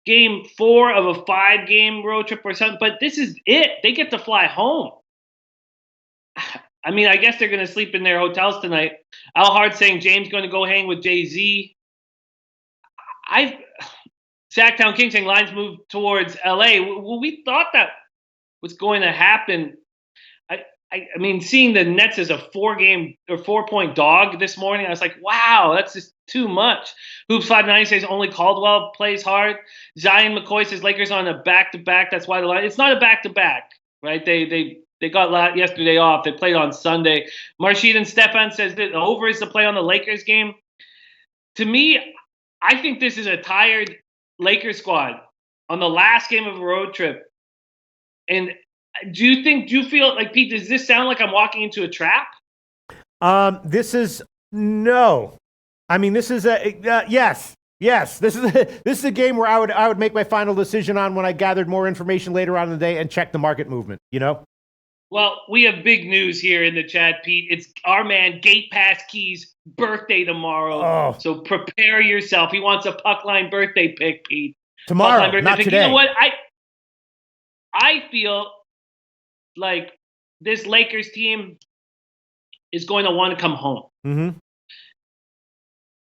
game 4 of a 5-game road trip or something, but this is it. They get to fly home. I mean, I guess they're going to sleep in their hotels tonight. Al Hart saying James going to go hang with Jay-Z. Sacktown King saying lines move towards LA. Well, we thought that was going to happen. I mean, seeing the Nets as a 4-point dog this morning, I was like, wow, that's just too much. Hoops 590 says only Caldwell plays hard. Zion McCoy says Lakers on a back-to-back. That's why the line. It's not a back-to-back, right? They got yesterday off. They played on Sunday. Marshid and Stefan says that over is the play on the Lakers game. To me, I think this is a tired Lakers squad on the last game of a road trip. And do you feel like, Pete, does this sound like I'm walking into a trap?
This is no. I mean, this is yes. Yes, this is a game where I would make my final decision on when I gathered more information later on in the day and check the market movement, you know?
Well, we have big news here in the chat, Pete. It's our man Gate Pass Key's birthday tomorrow.
Oh.
So prepare yourself. He wants a puck line birthday pick, Pete.
Tomorrow, not
pick.
today.
You know what? I feel like this Lakers team is going to want to come home.
Mm-hmm.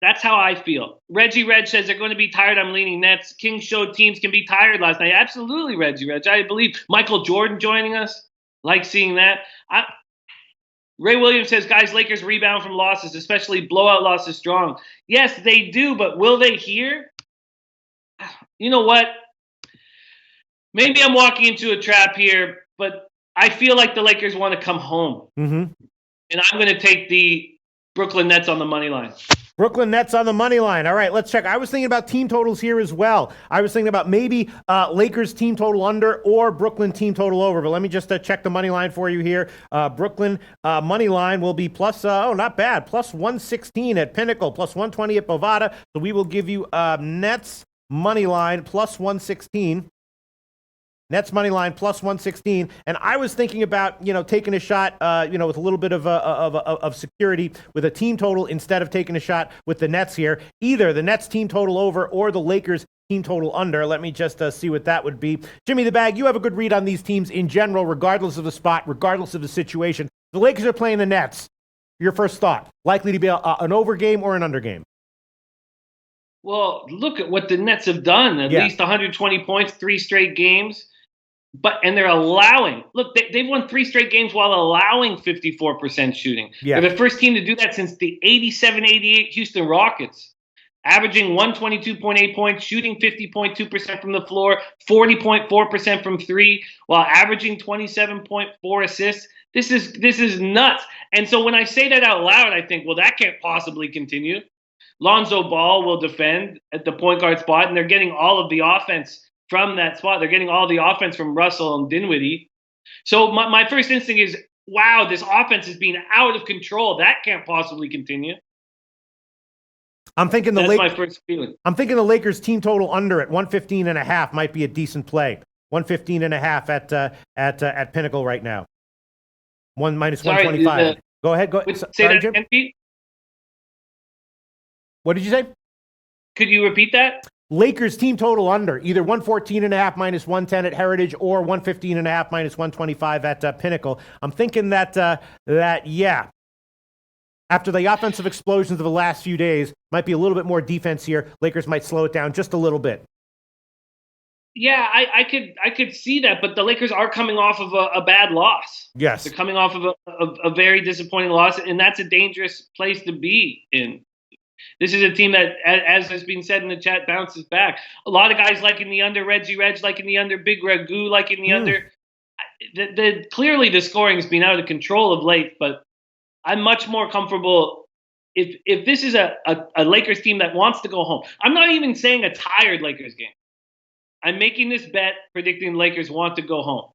That's how I feel. Reggie Reg says they're going to be tired. I'm leaning Nets. King showed teams can be tired last night. Absolutely, Reggie Reg. I believe Michael Jordan joining us. Like seeing that. Ray Williams says, guys, Lakers rebound from losses, especially blowout losses strong. Yes, they do, but will they here? You know what? Maybe I'm walking into a trap here, but I feel like the Lakers want to come home.
Mm-hmm.
And I'm going to take the Brooklyn Nets on the money line.
Brooklyn Nets on the money line. All right, let's check. I was thinking about team totals here as well. I was thinking about maybe Lakers team total under or Brooklyn team total over. But let me just check the money line for you here. Brooklyn money line will be plus, not bad, plus 116 at Pinnacle, plus 120 at Bovada. So we will give you Nets money line plus 116. Nets money line plus 116, and I was thinking about taking a shot with a little bit of security with a team total instead of taking a shot with the Nets here. Either the Nets team total over or the Lakers team total under. Let me just see what that would be. Jimmy the Bag, you have a good read on these teams in general, regardless of the spot, regardless of the situation. The Lakers are playing the Nets. Your first thought? Likely to be an over game or an under game?
Well, look at what the Nets have done. At least 120 points, 3 straight games. And they're allowing. Look, they've won 3 straight games while allowing 54% shooting.
Yeah.
They're the first team to do that since the 87-88 Houston Rockets, averaging 122.8 points, shooting 50.2% from the floor, 40.4% from 3, while averaging 27.4 assists. This is nuts. And so when I say that out loud, I think, well, that can't possibly continue. Lonzo Ball will defend at the point guard spot, and they're getting all of the offense from that spot. They're getting all the offense from Russell and Dinwiddie. So my first instinct is, wow, this offense is being out of control. That can't possibly continue.
I'm thinking
That's my first feeling.
I'm thinking the Lakers team total under at 115.5 might be a decent play. 115.5 at Pinnacle right now. Minus 125. Go ahead.
Say that again, Pete?
What did you say?
Could you repeat that?
Lakers team total under, either 114.5 minus 110 at Heritage or 115.5 minus 125 at Pinnacle. I'm thinking that after the offensive explosions of the last few days, might be a little bit more defense here. Lakers might slow it down just a little bit.
Yeah, I could see that, but the Lakers are coming off of a bad loss.
Yes.
They're coming off of a very disappointing loss, and that's a dangerous place to be in. This is a team that, as has been said in the chat, bounces back. A lot of guys liking the under, Reggie Reg liking the under, Big Ragu liking the under. Clearly, the scoring has been out of control of late, but I'm much more comfortable if this is a Lakers team that wants to go home. I'm not even saying a tired Lakers game. I'm making this bet predicting the Lakers want to go home.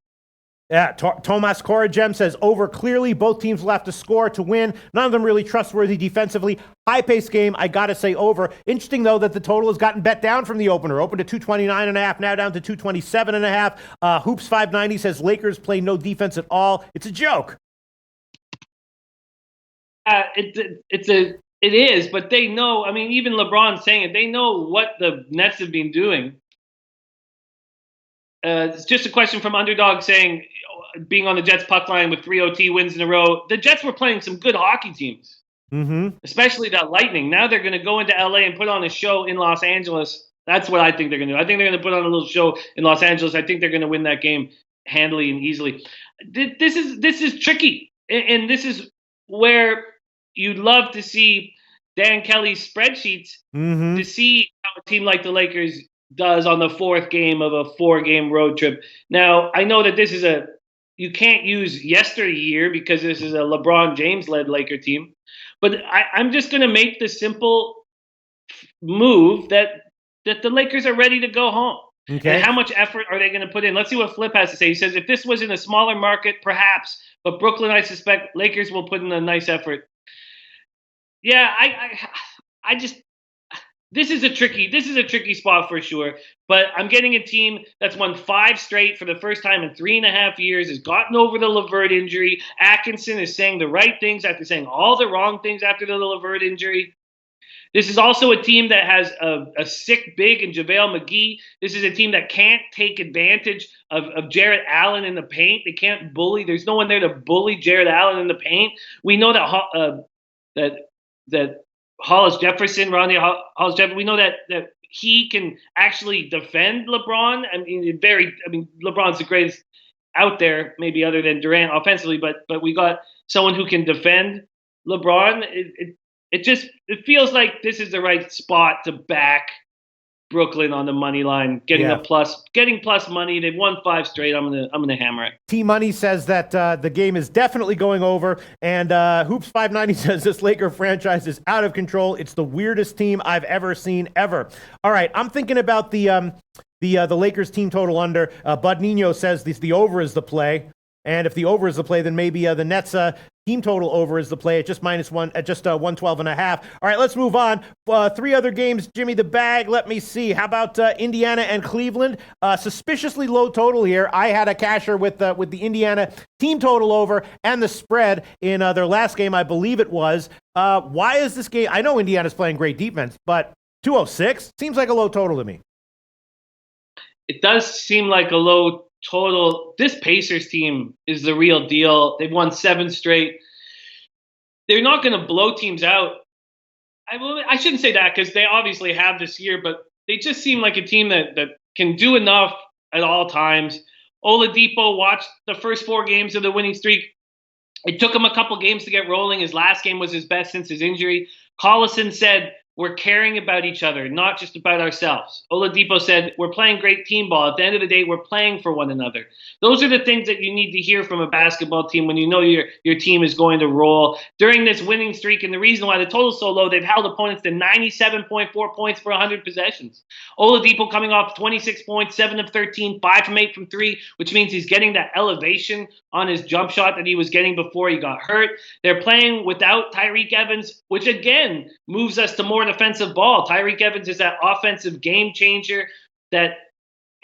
Yeah, Tomas Koragem says over clearly. Both teams will have to score to win. None of them really trustworthy defensively. High-paced game. I got to say over. Interesting, though, that the total has gotten bet down from the opener. Opened to 229.5, now down to 227.5. Hoops 590 says Lakers play no defense at all. It's a joke.
It is, but they know. I mean, even LeBron's saying it. They know what the Nets have been doing. It's just a question from Underdog saying, being on the Jets puck line with 3 OT wins in a row. The Jets were playing some good hockey teams, especially that Lightning. Now they're going to go into LA and put on a show in Los Angeles. That's what I think they're going to do. I think they're going to put on a little show in Los Angeles. I think they're going to win that game handily and easily. This is tricky, and this is where you'd love to see Dan Kelly's spreadsheets to see how a team like the Lakers does on the fourth game of a 4-game road trip. Now, I know that this is you can't use yesteryear because this is a LeBron James-led Laker team, but I'm just going to make the simple move that the Lakers are ready to go home. Okay. And how much effort are they going to put in? Let's see what Flip has to say. He says, if this was in a smaller market, perhaps, but Brooklyn, I suspect Lakers will put in a nice effort. Yeah, I just this is a tricky spot for sure. But I'm getting a team that's won 5 straight for the first time in 3.5 years, has gotten over the LeVert injury. Atkinson is saying the right things after saying all the wrong things after the LeVert injury. This is also a team that has a sick big in JaVale McGee. This is a team that can't take advantage of Jarrett Allen in the paint. They can't bully. There's no one there to bully Jarrett Allen in the paint. We know that Hollis Jefferson, Ronnie Hollis Jefferson, we know that he can actually defend LeBron. I mean, LeBron's the greatest out there, maybe other than Durant offensively, but we got someone who can defend LeBron. It feels like this is the right spot to back Brooklyn on the money line, getting plus money. They've won 5 straight. I'm gonna hammer it.
T Money says that the game is definitely going over, and Hoops 590 says this Laker franchise is out of control. It's the weirdest team I've ever seen ever. All right, I'm thinking about the Lakers team total under. Bud Nino says the over is the play. And if the over is the play, then maybe the Nets team total over is the play at just -1 at just 112.5. All right, let's move on. 3 other games, Jimmy the Bag. Let me see. How about Indiana and Cleveland? Suspiciously low total here. I had a casher with the Indiana team total over and the spread in their last game, I believe it was. Why is this game? I know Indiana's playing great defense, but 206 seems like a low total to me.
It does seem like a low total. This Pacers team is the real deal. They've won 7 straight. They're not going to blow teams out. I shouldn't say that because they obviously have this year, but they just seem like a team that can do enough at all times. Oladipo watched the first 4 games of the winning streak. It took him a couple games to get rolling. His last game was his best since his injury. Collison said, we're caring about each other, not just about ourselves. Oladipo said, we're playing great team ball. At the end of the day, we're playing for one another. Those are the things that you need to hear from a basketball team when you know your team is going to roll. During this winning streak, and the reason why the total's so low, they've held opponents to 97.4 points for 100 possessions. Oladipo coming off 26 points, 7 of 13, 5 from 8 from 3, which means he's getting that elevation on his jump shot that he was getting before he got hurt. They're playing without Tyreke Evans, which again moves us to more defensive ball. Tyreke Evans is that offensive game changer that,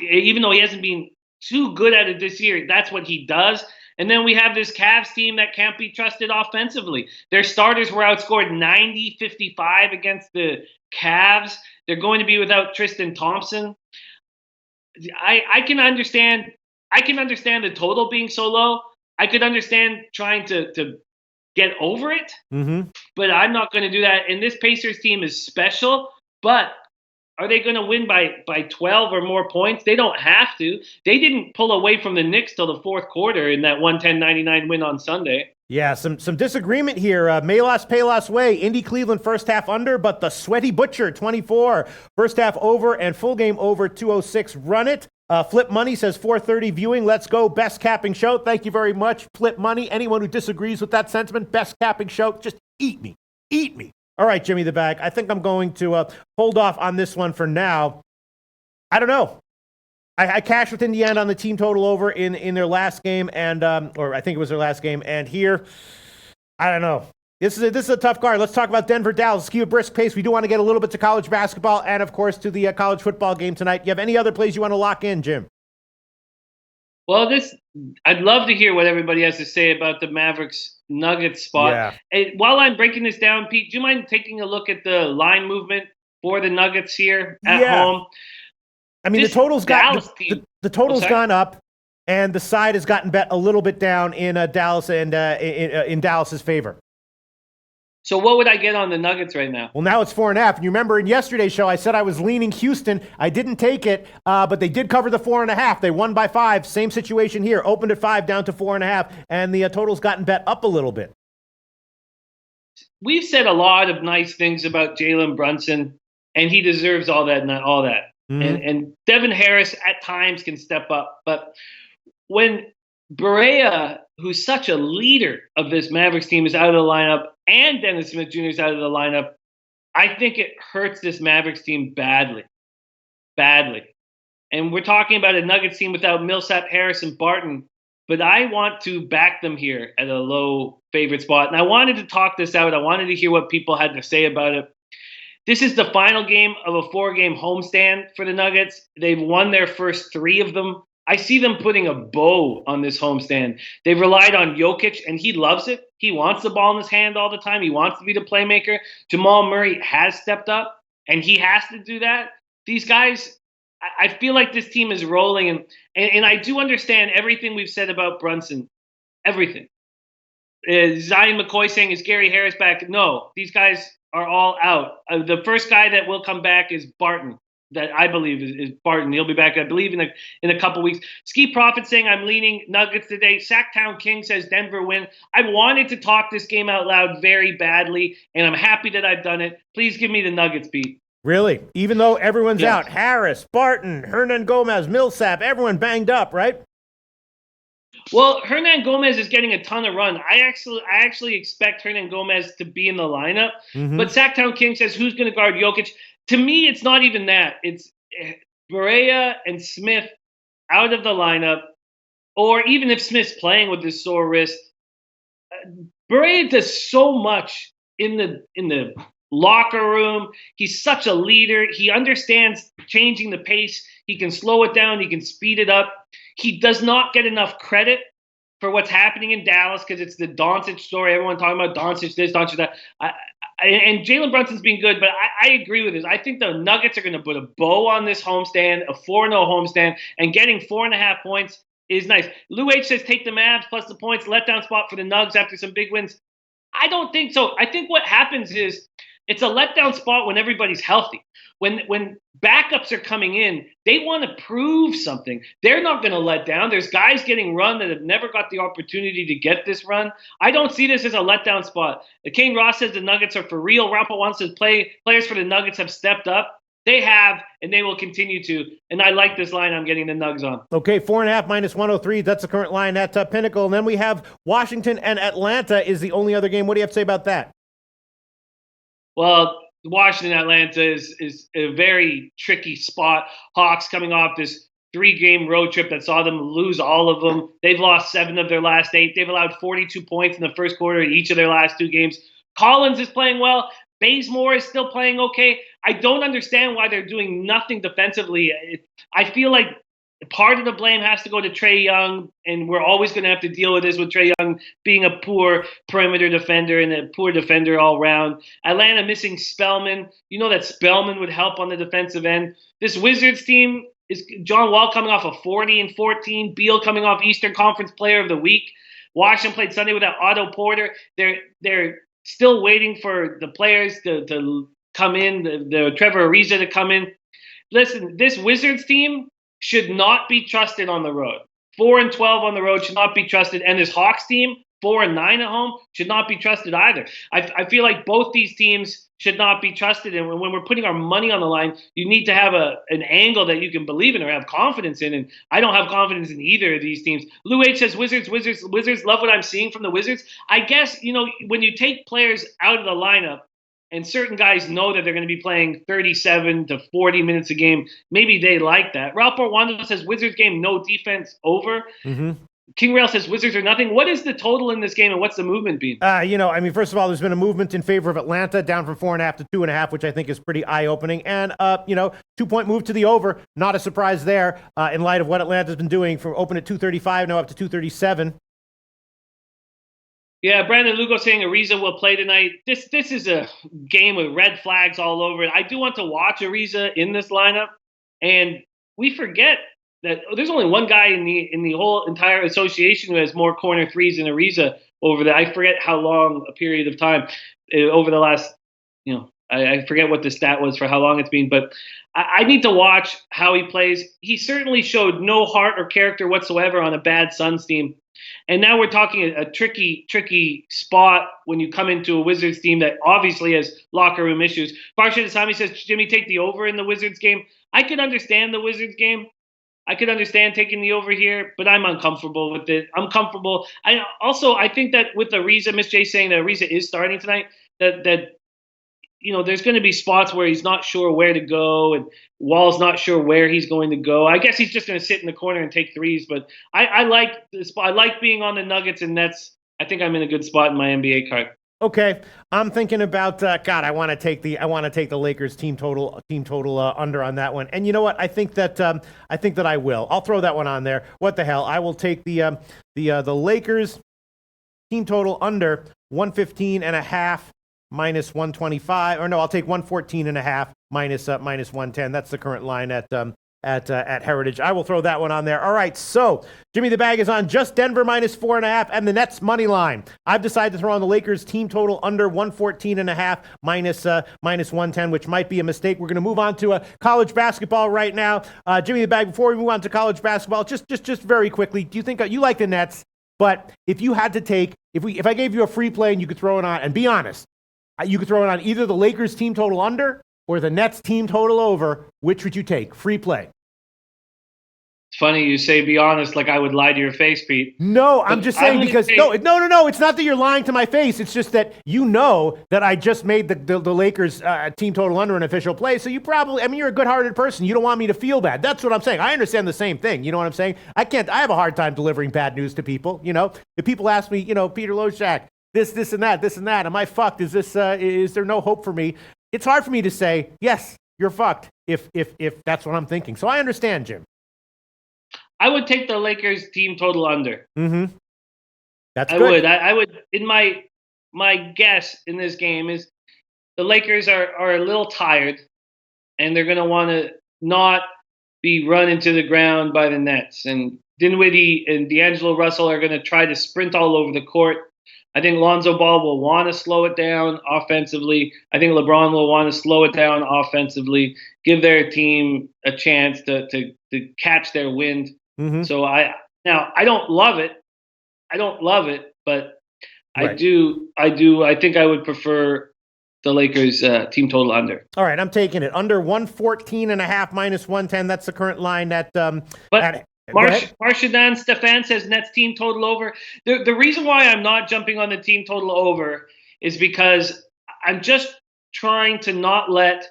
even though he hasn't been too good at it this year, that's what he does. And then we have this Cavs team that can't be trusted offensively. Their starters were outscored 90-55 against the Cavs. They're going to be without Tristan Thompson. I can understand the total being so low. I could understand trying to get over it, but I'm not going to do that. And this Pacers team is special, but Are they going to win by 12 or more points? They don't have to. They didn't pull away from the Knicks till the fourth quarter in that 110-99 win on Sunday.
Yeah, some disagreement here. Melas Payless way, Indy Cleveland first half under, but the Sweaty Butcher 24 first half over and full game over 206. Run it. Flip Money says 4:30 viewing. Let's go. Best capping show. Thank you very much, Flip Money. Anyone who disagrees with that sentiment, best capping show, just eat me. Eat me. All right, Jimmy the Bag. I think I'm going to hold off on this one for now. I don't know. I cashed with Indiana on the team total over in their last game, and or I think it was their last game. And here, I don't know. This is a tough card. Let's talk about Denver Dallas. Let's keep a brisk pace. We do want to get a little bit to college basketball and, of course, to the college football game tonight. You have any other plays you want to lock in, Jim?
Well, I'd love to hear what everybody has to say about the Mavericks Nuggets spot.
Yeah.
And while I'm breaking this down, Pete, do you mind taking a look at the line movement for the Nuggets here at home?
I mean, the total's gone up, and the side has gotten bet a little bit down in Dallas and in Dallas's favor.
So what would I get on the Nuggets right now?
Well, now it's 4.5. And you remember in yesterday's show, I said I was leaning Houston. I didn't take it, but they did cover the 4.5. They won by 5. Same situation here. Opened at 5, down to 4.5, and the total's gotten bet up a little bit.
We've said a lot of nice things about Jalen Brunson, and he deserves all that. Mm-hmm. And Devin Harris at times can step up, but when Barea, who's such a leader of this Mavericks team, is out of the lineup, and Dennis Smith Jr. is out of the lineup, I think it hurts this Mavericks team badly. And we're talking about a Nuggets team without Millsap, Harris, and Barton, but I want to back them here at a low favorite spot. And I wanted to talk this out. I wanted to hear what people had to say about it. This is the final game of a 4-game homestand for the Nuggets. They've won their first 3 of them. I see them putting a bow on this homestand. They've relied on Jokic, and he loves it. He wants the ball in his hand all the time. He wants to be the playmaker. Jamal Murray has stepped up, and he has to do that. These guys, I feel like this team is rolling, and I do understand everything we've said about Brunson. Everything. Zion McCoy saying, is Gary Harris back? No, these guys are all out. The first guy that will come back is Barton. That I believe is Barton. He'll be back, I believe, in a couple weeks. Ski Prophet saying, I'm leaning Nuggets today. Sacktown King says Denver win. I wanted to talk this game out loud very badly, and I'm happy that I've done it. Please give me the Nuggets, Pete.
Really? Even though everyone's out? Harris, Barton, Hernan Gomez, Millsap, everyone banged up, right?
Well, Hernan Gomez is getting a ton of run. I actually expect Hernan Gomez to be in the lineup. Mm-hmm. But Sacktown King says, who's going to guard Jokic? To me, it's not even that. It's Barea and Smith out of the lineup, or even if Smith's playing with this sore wrist. Barea does so much in the locker room. He's such a leader. He understands changing the pace. He can slow it down. He can speed it up. He does not get enough credit for what's happening in Dallas because it's the Doncic story. Everyone talking about Doncic this, Doncic that. And Jalen Brunson's been good, but I agree with this. I think the Nuggets are going to put a bow on this homestand, a 4-0 homestand, and getting 4.5 points is nice. Lou H says take the Mavs plus the points, letdown spot for the Nugs after some big wins. I don't think so. I think what happens is it's a letdown spot when everybody's healthy. When backups are coming in, they want to prove something. They're not going to let down. There's guys getting run that have never got the opportunity to get this run. I don't see this as a letdown spot. Kane Ross says the Nuggets are for real. Rampa wants to play. Players for the Nuggets have stepped up. They have, and they will continue to. And I like this line I'm getting the Nugs on.
Okay, 4.5 minus 103. That's the current line at Pinnacle. And then we have Washington and Atlanta is the only other game. What do you have to say about that?
Well, Washington, Atlanta is a very tricky spot. Hawks coming off this 3-game road trip that saw them lose all of them. They've lost 7 of their last 8. They've allowed 42 points in the first quarter in each of their last 2 games. Collins is playing well. Bazemore is still playing okay. I don't understand why they're doing nothing defensively. I feel like part of the blame has to go to Trae Young, and we're always going to have to deal with this with Trae Young being a poor perimeter defender and a poor defender all around. Atlanta missing Spellman. You know that Spellman would help on the defensive end. This Wizards team is John Wall coming off a 40 and 14. Beal coming off Eastern Conference Player of the Week. Washington played Sunday without Otto Porter. They're still waiting for the players to come in, the Trevor Ariza to come in. Listen, this Wizards team should not be trusted on the road. 4-12 on the road should not be trusted, and this Hawks team, 4-9 at home, should not be trusted either. I feel like both these teams should not be trusted, and when we're putting our money on the line, you need to have an angle that you can believe in or have confidence in, and I don't have confidence in either of these teams. Lou H says, Wizards, love what I'm seeing from the Wizards. I guess, when you take players out of the lineup, and certain guys know that they're going to be playing 37 to 40 minutes a game, maybe they like that. Ralph Orwando says, Wizards game, no defense, over.
Mm-hmm.
King Rail says Wizards are nothing. What is the total in this game, and what's the movement been?
First of all, there's been a movement in favor of Atlanta, down from 4.5 to 2.5, which I think is pretty eye-opening. And, 2-point move to the over. Not a surprise there in light of what Atlanta's been doing from open at 235, now up to 237.
Yeah, Brandon Lugo saying Ariza will play tonight. This is a game with red flags all over it. I do want to watch Ariza in this lineup, and we forget that there's only one guy in the whole entire association who has more corner threes than Ariza over there. I forget how long a period of time over the last, I forget what the stat was for how long it's been, but I need to watch how he plays. He certainly showed no heart or character whatsoever on a bad Suns team. And now we're talking a tricky spot when you come into a Wizards team that obviously has locker room issues. Farshad Asami says, Jimmy, take the over in the Wizards game. I could understand the Wizards game. I could understand taking the over here, but I'm uncomfortable with it. I'm comfortable. I think that with Ariza, Miss J saying that Ariza is starting tonight, that there's going to be spots where he's not sure where to go, and Wall's not sure where he's going to go. I guess he's just going to sit in the corner and take threes. But I like this. I like being on the Nuggets and Nets. I think I'm in a good spot in my NBA card.
Okay, I'm thinking about I want to take the Lakers team total under on that one. And you know what? I think that I will. I'll throw that one on there. What the hell? I will take the Lakers team total under 115.5 minus 125. Or no, I'll take 114.5 minus 110. That's the current line at Heritage. I will throw that one on there. All right, so Jimmy the Bag is on just Denver minus 4.5 and the Nets money line. I've decided to throw on the Lakers team total under 114.5 minus 110, which might be a mistake. We're going to move on to college basketball right now. Jimmy the Bag, before we move on to college basketball, just very quickly, do you think you like the Nets? But if you had to take, if I gave you a free play and you could throw it on, and be honest, you could throw it on either the Lakers team total under or the Nets team total over, which would you take? Free play.
It's funny you say be honest, like I would lie to your face, Pete.
No, I'm just saying because no. It's not that you're lying to my face. It's just that you know that I just made the Lakers team total under an official play. So you probably, you're a good-hearted person. You don't want me to feel bad. That's what I'm saying. I understand the same thing. You know what I'm saying? I have a hard time delivering bad news to people. If people ask me, Peter Loshak, this and that, am I fucked? Is there no hope for me? It's hard for me to say, yes, you're fucked if that's what I'm thinking. So I understand, Jim.
I would take the Lakers team total under.
Mm-hmm. That's
good. I would. In my guess in this game is the Lakers are a little tired, and they're going to want to not be run into the ground by the Nets. And Dinwiddie and D'Angelo Russell are going to try to sprint all over the court. I think Lonzo Ball will want to slow it down offensively. I think LeBron will want to slow it down offensively, give their team a chance to catch their wind.
Mm-hmm.
So I don't love it. But right. I do. I think I would prefer the Lakers team total under.
All right, I'm taking it under 114.5 minus 110. That's the current line at.
Marshadan Stefan says Nets team total over. The reason why I'm not jumping on the team total over is because I'm just trying to not let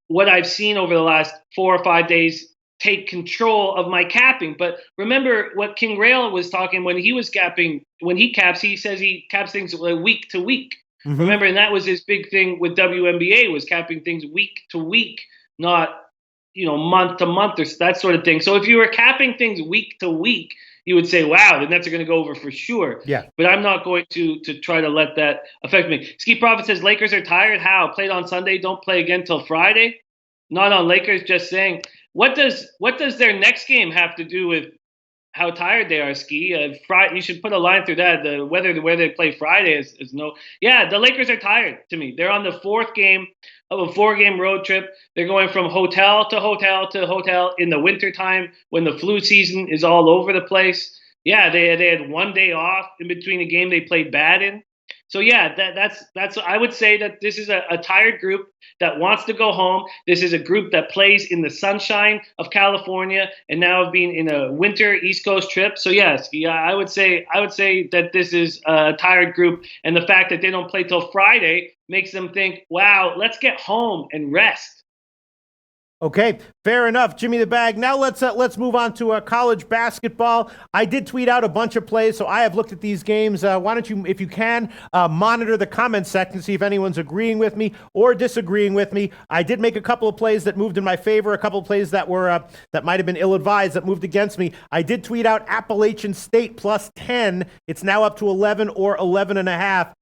what I've seen over the last 4 or 5 days take control of my capping. But remember what King Rail was talking when he was capping. When he caps, he says he caps things week to week. Mm-hmm. Remember, and that was his big thing with WNBA, was capping things week to week, not month to month or that sort of thing. So if you were capping things week to week, you would say, wow, the Nets are going to go over for sure.
Yeah.
But I'm not going to try to let that affect me. Ski Prophet says Lakers are tired. How? Played on Sunday, don't play again till Friday? Not on Lakers, just saying. What does their next game have to do with how tired they are, Ski. Friday, you should put a line through that. The where they play Friday is no. Yeah, the Lakers are tired to me. They're on the fourth game of a 4-game road trip. They're going from hotel to hotel to hotel in the wintertime when the flu season is all over the place. Yeah, they had one day off in between a game they played bad in. So yeah, that's I would say that this is a tired group that wants to go home. This is a group that plays in the sunshine of California and now have been in a winter East Coast trip. So yes, yeah, I would say that this is a tired group, and the fact that they don't play till Friday makes them think, wow, let's get home and rest.
Okay, fair enough, Jimmy the Bag. Now let's move on to college basketball. I did tweet out a bunch of plays, so I have looked at these games. Why don't you, if you can, monitor the comment section, see if anyone's agreeing with me or disagreeing with me. I did make a couple of plays that moved in my favor, a couple of plays that were that might have been ill-advised that moved against me. I did tweet out Appalachian State plus 10. It's now up to 11 or 11.5.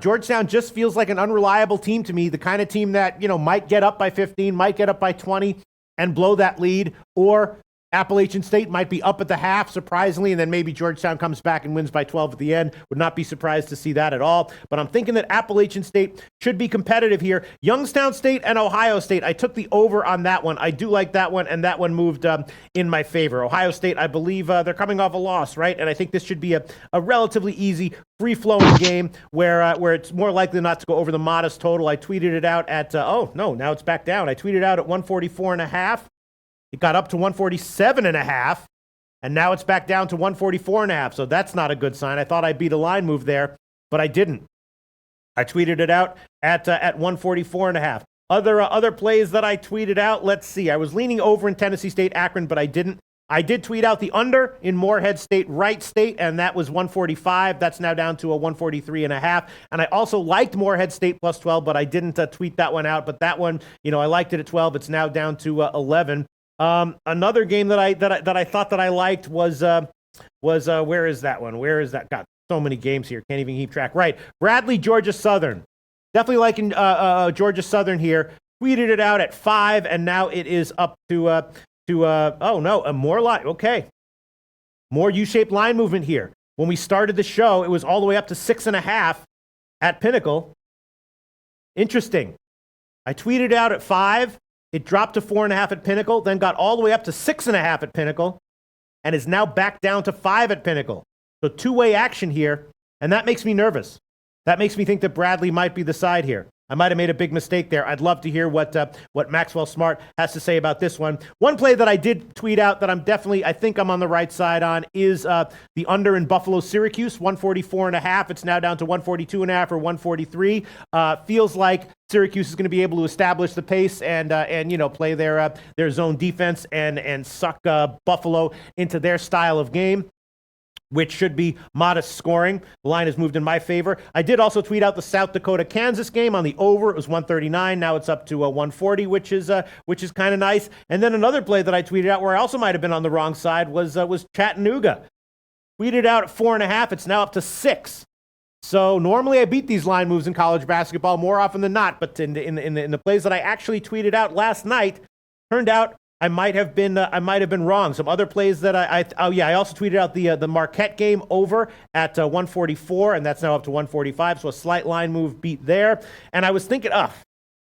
Georgetown just feels like an unreliable team to me, the kind of team that, might get up by 15, might get up by 20 and blow that lead, or Appalachian State might be up at the half, surprisingly, and then maybe Georgetown comes back and wins by 12 at the end. Would not be surprised to see that at all. But I'm thinking that Appalachian State should be competitive here. Youngstown State and Ohio State, I took the over on that one. I do like that one, and that one moved in my favor. Ohio State, I believe they're coming off a loss, right? And I think this should be a relatively easy, free-flowing game where it's more likely not to go over the modest total. I tweeted it out at, now it's back down. I tweeted out at 144.5. It got up to 147.5, and now it's back down to 144.5. So that's not a good sign. I thought I beat a line move there, but I didn't. I tweeted it out at 144.5. Other plays that I tweeted out. Let's see. I was leaning over in Tennessee State, Akron, but I didn't. I did tweet out the under in Morehead State, Wright State, and that was 145. That's now down to a 143.5. And I also liked Morehead State plus 12, but I didn't tweet that one out. But that one, I liked it at 12. It's now down to 11. Another game that I thought that I liked was where is that one? Where is that? Got so many games here, can't even keep track. Right, Bradley, Georgia Southern. Definitely liking Georgia Southern here. Tweeted it out at 5, and now it is up to a more line. Okay, more U-shaped line movement here. When we started the show, it was all the way up to 6.5 at Pinnacle. Interesting. I tweeted out at 5. It dropped to 4.5 at Pinnacle, then got all the way up to 6.5 at Pinnacle, and is now back down to 5 at Pinnacle. So two-way action here, and that makes me nervous. That makes me think that Bradley might be the side here. I might have made a big mistake there. I'd love to hear what Maxwell Smart has to say about this one. One play that I did tweet out that I think I'm on the right side on is the under in Buffalo Syracuse, 144.5. It's now down to 142.5 or 143. Feels like Syracuse is going to be able to establish the pace and play their zone defense and suck Buffalo into their style of game, which should be modest scoring. The line has moved in my favor. I did also tweet out the South Dakota-Kansas game on the over. It was 139. Now it's up to 140, which is kind of nice. And then another play that I tweeted out where I also might have been on the wrong side was Chattanooga. Tweeted out at 4.5. It's now up to 6. So normally I beat these line moves in college basketball more often than not, but in the plays that I actually tweeted out last night, turned out I might have been wrong. Some other plays that I also tweeted out the Marquette game over at 144, and that's now up to 145. So a slight line move beat there. And I was thinking,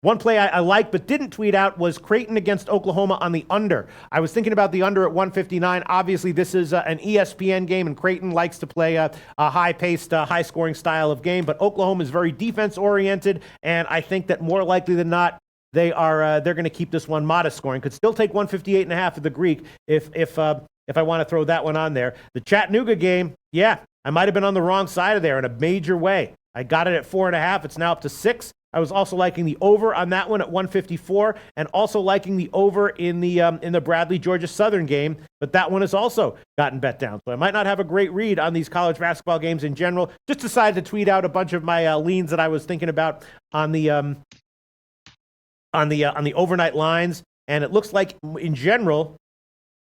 one play I liked but didn't tweet out was Creighton against Oklahoma on the under. I was thinking about the under at 159. Obviously, this is an ESPN game, and Creighton likes to play a high-paced, high-scoring style of game. But Oklahoma is very defense-oriented, and I think that more likely than not, they're going to keep this one modest scoring. Could still take 158.5 at the Greek if I want to throw that one on there. The Chattanooga game, I might have been on the wrong side of there in a major way. I got it at 4.5. It's now up to 6. I was also liking the over on that one at 154, and also liking the over in the Bradley Georgia Southern game. But that one has also gotten bet down. So I might not have a great read on these college basketball games in general. Just decided to tweet out a bunch of my leans that I was thinking about on the overnight lines, and it looks like in general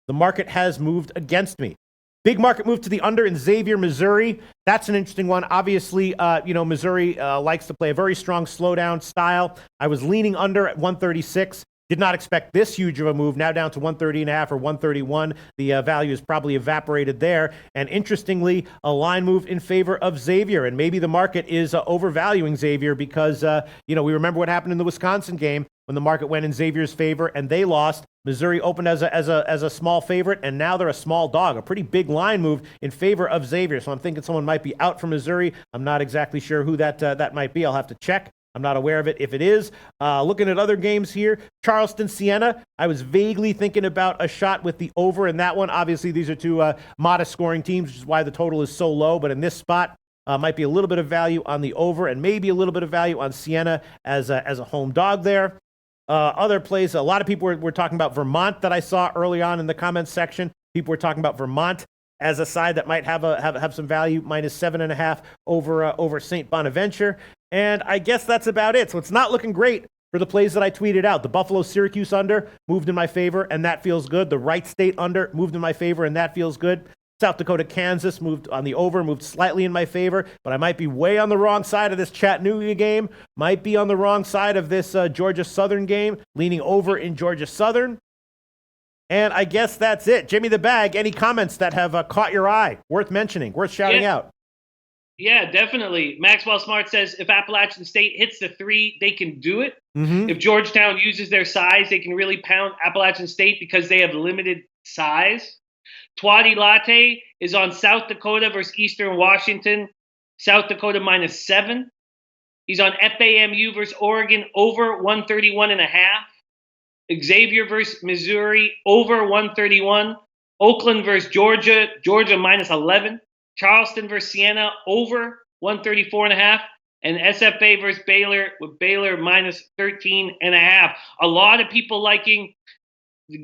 the market has moved against me. Big market move to the under in Xavier, Missouri. That's an interesting one. Obviously, Missouri likes to play a very strong slowdown style. I was leaning under at 136. Did not expect this huge of a move. Now down to 130.5 or 131. The value is probably evaporated there. And interestingly, a line move in favor of Xavier. And maybe the market is overvaluing Xavier because, we remember what happened in the Wisconsin game when the market went in Xavier's favor and they lost. Missouri opened as a small favorite, and now they're a small dog. A pretty big line move in favor of Xavier. So I'm thinking someone might be out for Missouri. I'm not exactly sure who that might be. I'll have to check. I'm not aware of it if it is. Looking at other games here, Charleston, Siena. I was vaguely thinking about a shot with the over in that one. Obviously, these are two modest scoring teams, which is why the total is so low. But in this spot, might be a little bit of value on the over and maybe a little bit of value on Siena as a home dog there. Other plays, a lot of people were talking about Vermont that I saw early on in the comments section. People were talking about Vermont as a side that might have some value, -7.5 over St. Bonaventure. And I guess that's about it. So it's not looking great for the plays that I tweeted out. The Buffalo-Syracuse under moved in my favor, and that feels good. The Wright State under moved in my favor, and that feels good. South Dakota-Kansas moved on the over, moved slightly in my favor, but I might be way on the wrong side of this Chattanooga game, might be on the wrong side of this Georgia Southern game, leaning over in Georgia Southern. And I guess that's it. Jimmy the Bag, any comments that have caught your eye, worth mentioning, worth shouting out?
Yeah, definitely. Maxwell Smart says if Appalachian State hits the 3, they can do it.
Mm-hmm.
If Georgetown uses their size, they can really pound Appalachian State because they have limited size. Twadi Latte is on South Dakota versus Eastern Washington. South Dakota -7. He's on FAMU versus Oregon over 131.5. Xavier versus Missouri over 131. Oakland versus Georgia -11. Charleston versus Siena over 134.5. And SFA versus Baylor with Baylor -13.5. A lot of people liking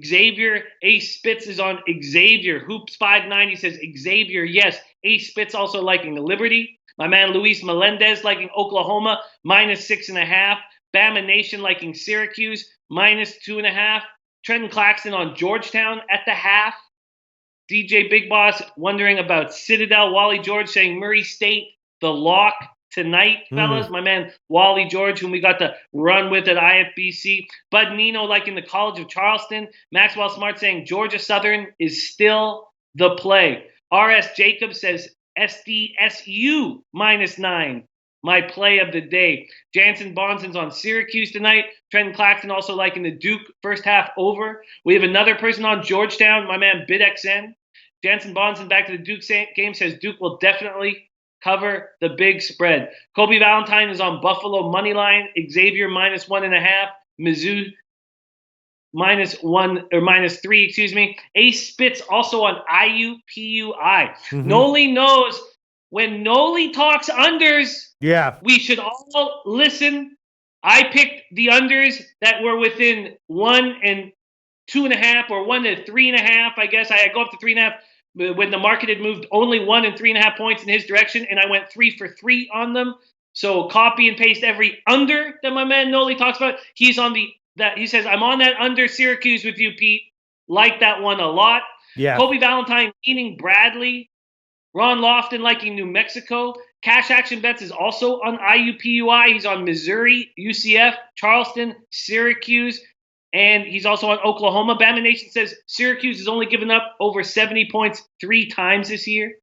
Xavier. Ace Spitz is on Xavier. Hoops 590 says Xavier, yes. Ace Spitz also liking Liberty. My man Luis Melendez liking Oklahoma -6.5. Bama Nation liking Syracuse -2.5. Trenton Claxton on Georgetown at the half. DJ Big Boss wondering about Citadel. Wally George saying Murray State, the lock tonight, fellas. My man Wally George, whom we got to run with at IFBC. Bud Nino liking the College of Charleston. Maxwell Smart saying Georgia Southern is still the play. RS Jacob says SDSU -9. My play of the day. Jansen Bonson's on Syracuse tonight. Trenton Claxton also liking the Duke first half over. We have another person on Georgetown, my man BidXN. Jansen Bonson back to the Duke game says Duke will definitely cover the big spread. Kobe Valentine is on Buffalo money line. Xavier -1.5. Mizzou -1 or -3, excuse me. Ace Spitz also on IUPUI. Noli knows when Noli talks unders, we should all listen. I picked the unders that were within 1 and 2.5 or 1 to 3.5. I guess I go up to 3.5 when the market had moved only 1 and 3.5 points in his direction, and I went 3 for 3 on them. So copy and paste every under that my man Noli talks about. He's on he says I'm on that under Syracuse with you, Pete. Like that one a lot.
Yeah.
Kobe Valentine leaning Bradley. Ron Lofton liking New Mexico. Cash Action Bets is also on IUPUI. He's on Missouri, UCF, Charleston, Syracuse, and he's also on Oklahoma. Bama Nation says Syracuse has only given up over 70 points 3 times this year.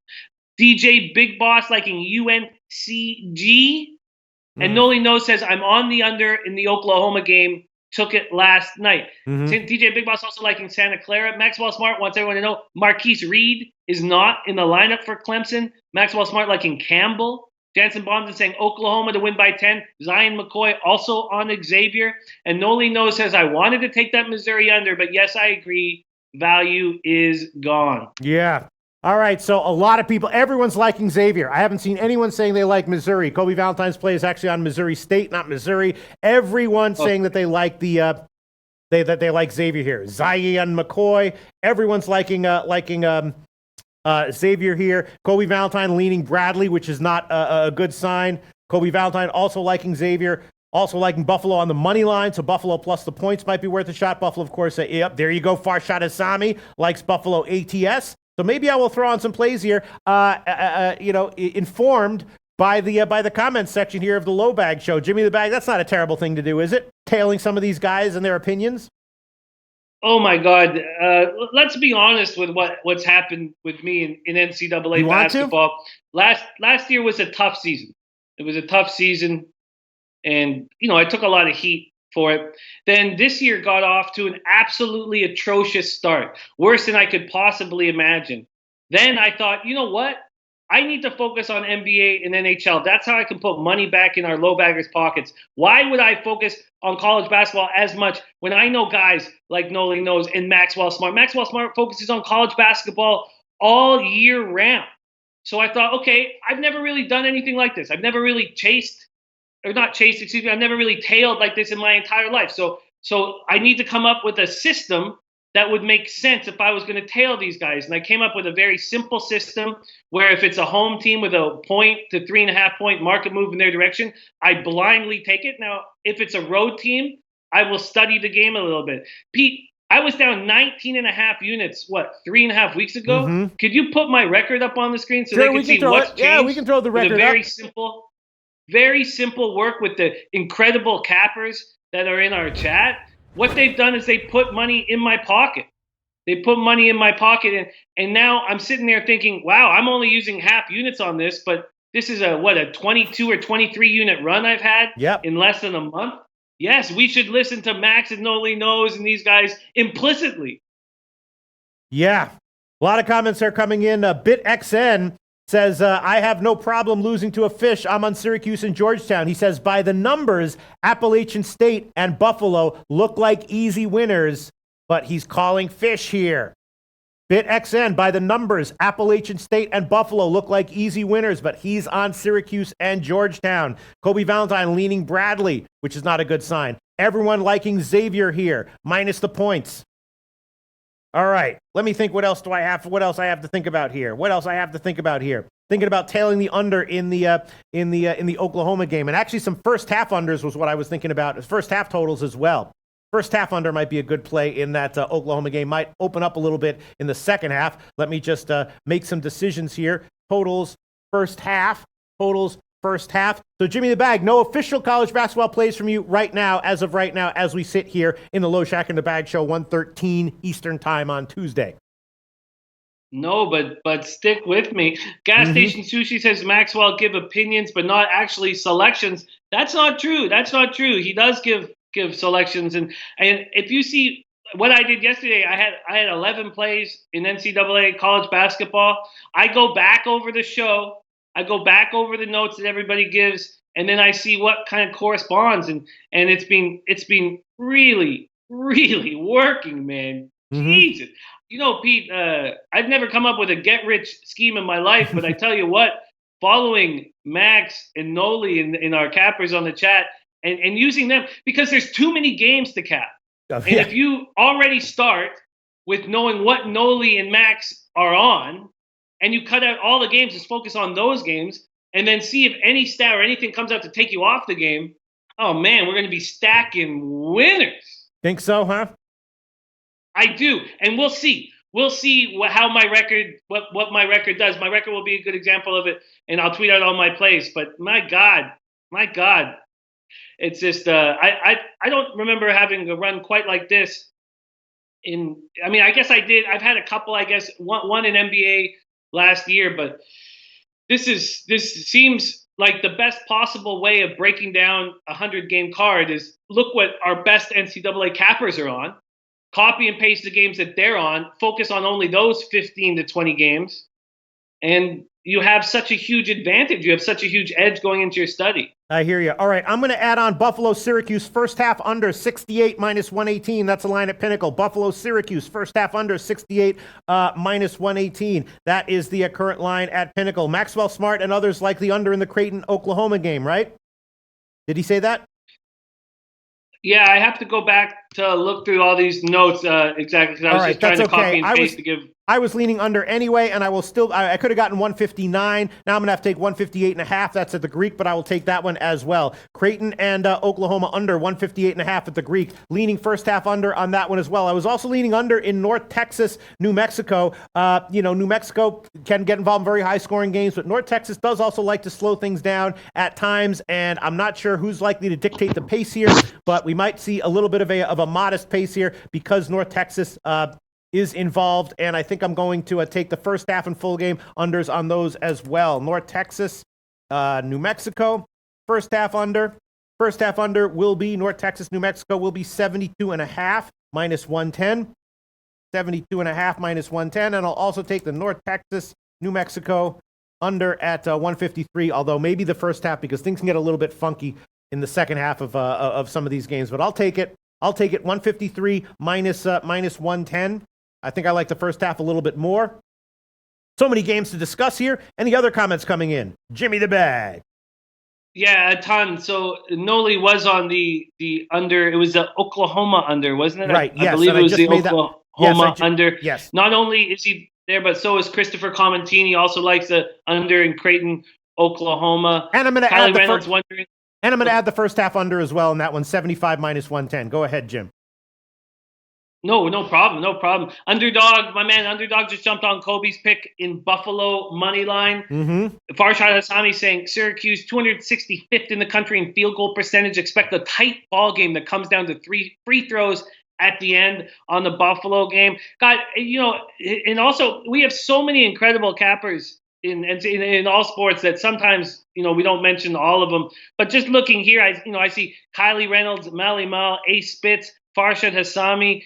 DJ Big Boss liking UNCG. And Noli No says I'm on the under in the Oklahoma game. Took it last night. DJ Big Boss also liking Santa Clara. Maxwell Smart wants everyone to know Marquise Reed is not in the lineup for Clemson. Maxwell Smart liking Campbell. Jansen Bonds is saying Oklahoma to win by 10. Zion McCoy also on Xavier. And Noli No says I wanted to take that Missouri under, but yes, I agree. Value is gone.
Yeah. All right, so a lot of people, everyone's liking Xavier. I haven't seen anyone saying they like Missouri. Kobe Valentine's play is actually on Missouri State, not Missouri. Everyone saying that they like they like Xavier here. Zion McCoy, everyone's liking Xavier here. Kobe Valentine leaning Bradley, which is not a good sign. Kobe Valentine also liking Xavier. Also liking Buffalo on the money line, so Buffalo plus the points might be worth a shot. Buffalo, of course, yep, there you go. Farshad Asami likes Buffalo ATS. So maybe I will throw on some plays here, informed by the comments section here of the LoBag show. Jimmy the Bag, that's not a terrible thing to do, is it? Tailing some of these guys and their opinions?
Oh my God! Let's be honest with what's happened with me in NCAA basketball. Last year was a tough season. It was a tough season, and I took a lot of heat for it. Then this year got off to an absolutely atrocious start, worse than I could possibly imagine. Then I thought, you know what? I need to focus on NBA and NHL. That's how I can put money back in our LoBaggers' pockets. Why would I focus on college basketball as much when I know guys like Noli Knows and Maxwell Smart? Maxwell Smart focuses on college basketball all year round. So I thought, okay, I've never really done anything like this. I've never really I've never really tailed like this in my entire life. So I need to come up with a system that would make sense if I was going to tail these guys. And I came up with a very simple system where if it's a home team with a 0.0 to 3.5 point market move in their direction, I blindly take it. Now, if it's a road team, I will study the game a little bit. Pete, I was down 19.5 units, 3.5 weeks ago? Mm-hmm. Could you put my record up on the screen so they can see what's changed?
Yeah, we can throw the record up.
Very simple work with the incredible cappers that are in our chat. What they've done is they put money in my pocket. And now I'm sitting there thinking, wow, I'm only using half units on this, but this is a 22 or 23 unit run I've had in less than a month. Yes, we should listen to Max and Noli Knows and these guys implicitly.
Yeah. A lot of comments are coming in. BitXN says, I have no problem losing to a fish. I'm on Syracuse and Georgetown. He says, by the numbers, Appalachian State and Buffalo look like easy winners, but he's calling fish here. BitXN, by the numbers, Appalachian State and Buffalo look like easy winners, but he's on Syracuse and Georgetown. Kobe Valentine leaning Bradley, which is not a good sign. Everyone liking Xavier here, minus the points. All right, let me think. What else I have to think about here? Thinking about tailing the under in the Oklahoma game, and actually some first half unders was what I was thinking about. First half totals as well. First half under might be a good play in that Oklahoma game. Might open up a little bit in the second half. Let me just make some decisions here. Totals first half. So Jimmy the Bag, no official college basketball plays from you as of right now, as we sit here in the Low Shack and the Bag show, 1:13 Eastern time on Tuesday.
No, but stick with me. Gas Station Sushi says Maxwell give opinions, but not actually selections. That's not true. He does give selections, and if you see what I did yesterday, I had 11 plays in NCAA college basketball. I go back over the show. I go back over the notes that everybody gives, and then I see what kind of corresponds, and it's been really, really working, man. Jesus. Pete, I've never come up with a get-rich scheme in my life, but I tell you what, following Max and Noli in our cappers on the chat and using them, because there's too many games to cap. And if you already start with knowing what Noli and Max are on, and you cut out all the games, just focus on those games, and then see if any stat or anything comes out to take you off the game, oh man, we're going to be stacking winners.
Think so, huh?
I do, and we'll see. We'll see how my record, what my record does. My record will be a good example of it, and I'll tweet out all my plays. But my God, it's just I don't remember having a run quite like this. I guess I did. I've had a couple. I guess one in NBA last year, but this seems like the best possible way of breaking down a 100-game card is look what our best NCAA cappers are on. Copy and paste the games that they're on, focus on only those 15 to 20 games, and you have such a huge advantage. You have such a huge edge going into your study.
I hear you. All right, I'm going to add on Buffalo-Syracuse first half under 68 minus 118. That's a line at Pinnacle. Buffalo-Syracuse first half under 68 minus 118. That is the current line at Pinnacle. Maxwell Smart and others like the under in the Creighton-Oklahoma game, right? Did he say that?
Yeah, I have to go back to look through all these notes exactly because I was just trying to copy and paste to give.
I was leaning under anyway, and I will still. I could have gotten 159. Now I'm going to have to take 158.5. That's at the Greek, but I will take that one as well. Creighton and Oklahoma under 158.5 at the Greek. Leaning first half under on that one as well. I was also leaning under in North Texas, New Mexico. New Mexico can get involved in very high-scoring games, but North Texas does also like to slow things down at times, and I'm not sure who's likely to dictate the pace here, but we might see a little bit of a modest pace here because North Texas is involved, and I think I'm going to take the first half and full game unders on those as well. North Texas, New Mexico, first half under. First half under will be North Texas, New Mexico will be 72.5 minus 110. 72.5 minus 110, and I'll also take the North Texas, New Mexico under at 153, although maybe the first half because things can get a little bit funky in the second half of some of these games, but I'll take it. I'll take it 153 minus 110. I think I like the first half a little bit more. So many games to discuss here. Any other comments coming in? Jimmy the Bag.
Yeah, a ton. So Noli was on the under. It was the Oklahoma under, wasn't it?
Right.
I believe it was the Oklahoma under.
Yes.
Not only is he there, but so is Christopher Comentini. Also likes the under in Creighton, Oklahoma.
And I'm going to add
I'm
going to add the first half under as well in that one, 75 minus 110. Go ahead, Jim.
No problem. Underdog, my man, Underdog just jumped on Kobe's pick in Buffalo money line. Farshad Hassami saying Syracuse 265th in the country in field goal percentage. Expect a tight ball game that comes down to 3 free throws at the end on the Buffalo game. God, and also we have so many incredible cappers in all sports that sometimes we don't mention all of them. But just looking here, I see Kylie Reynolds, Mally Mal, Ace Spitz, Farshad Hassami.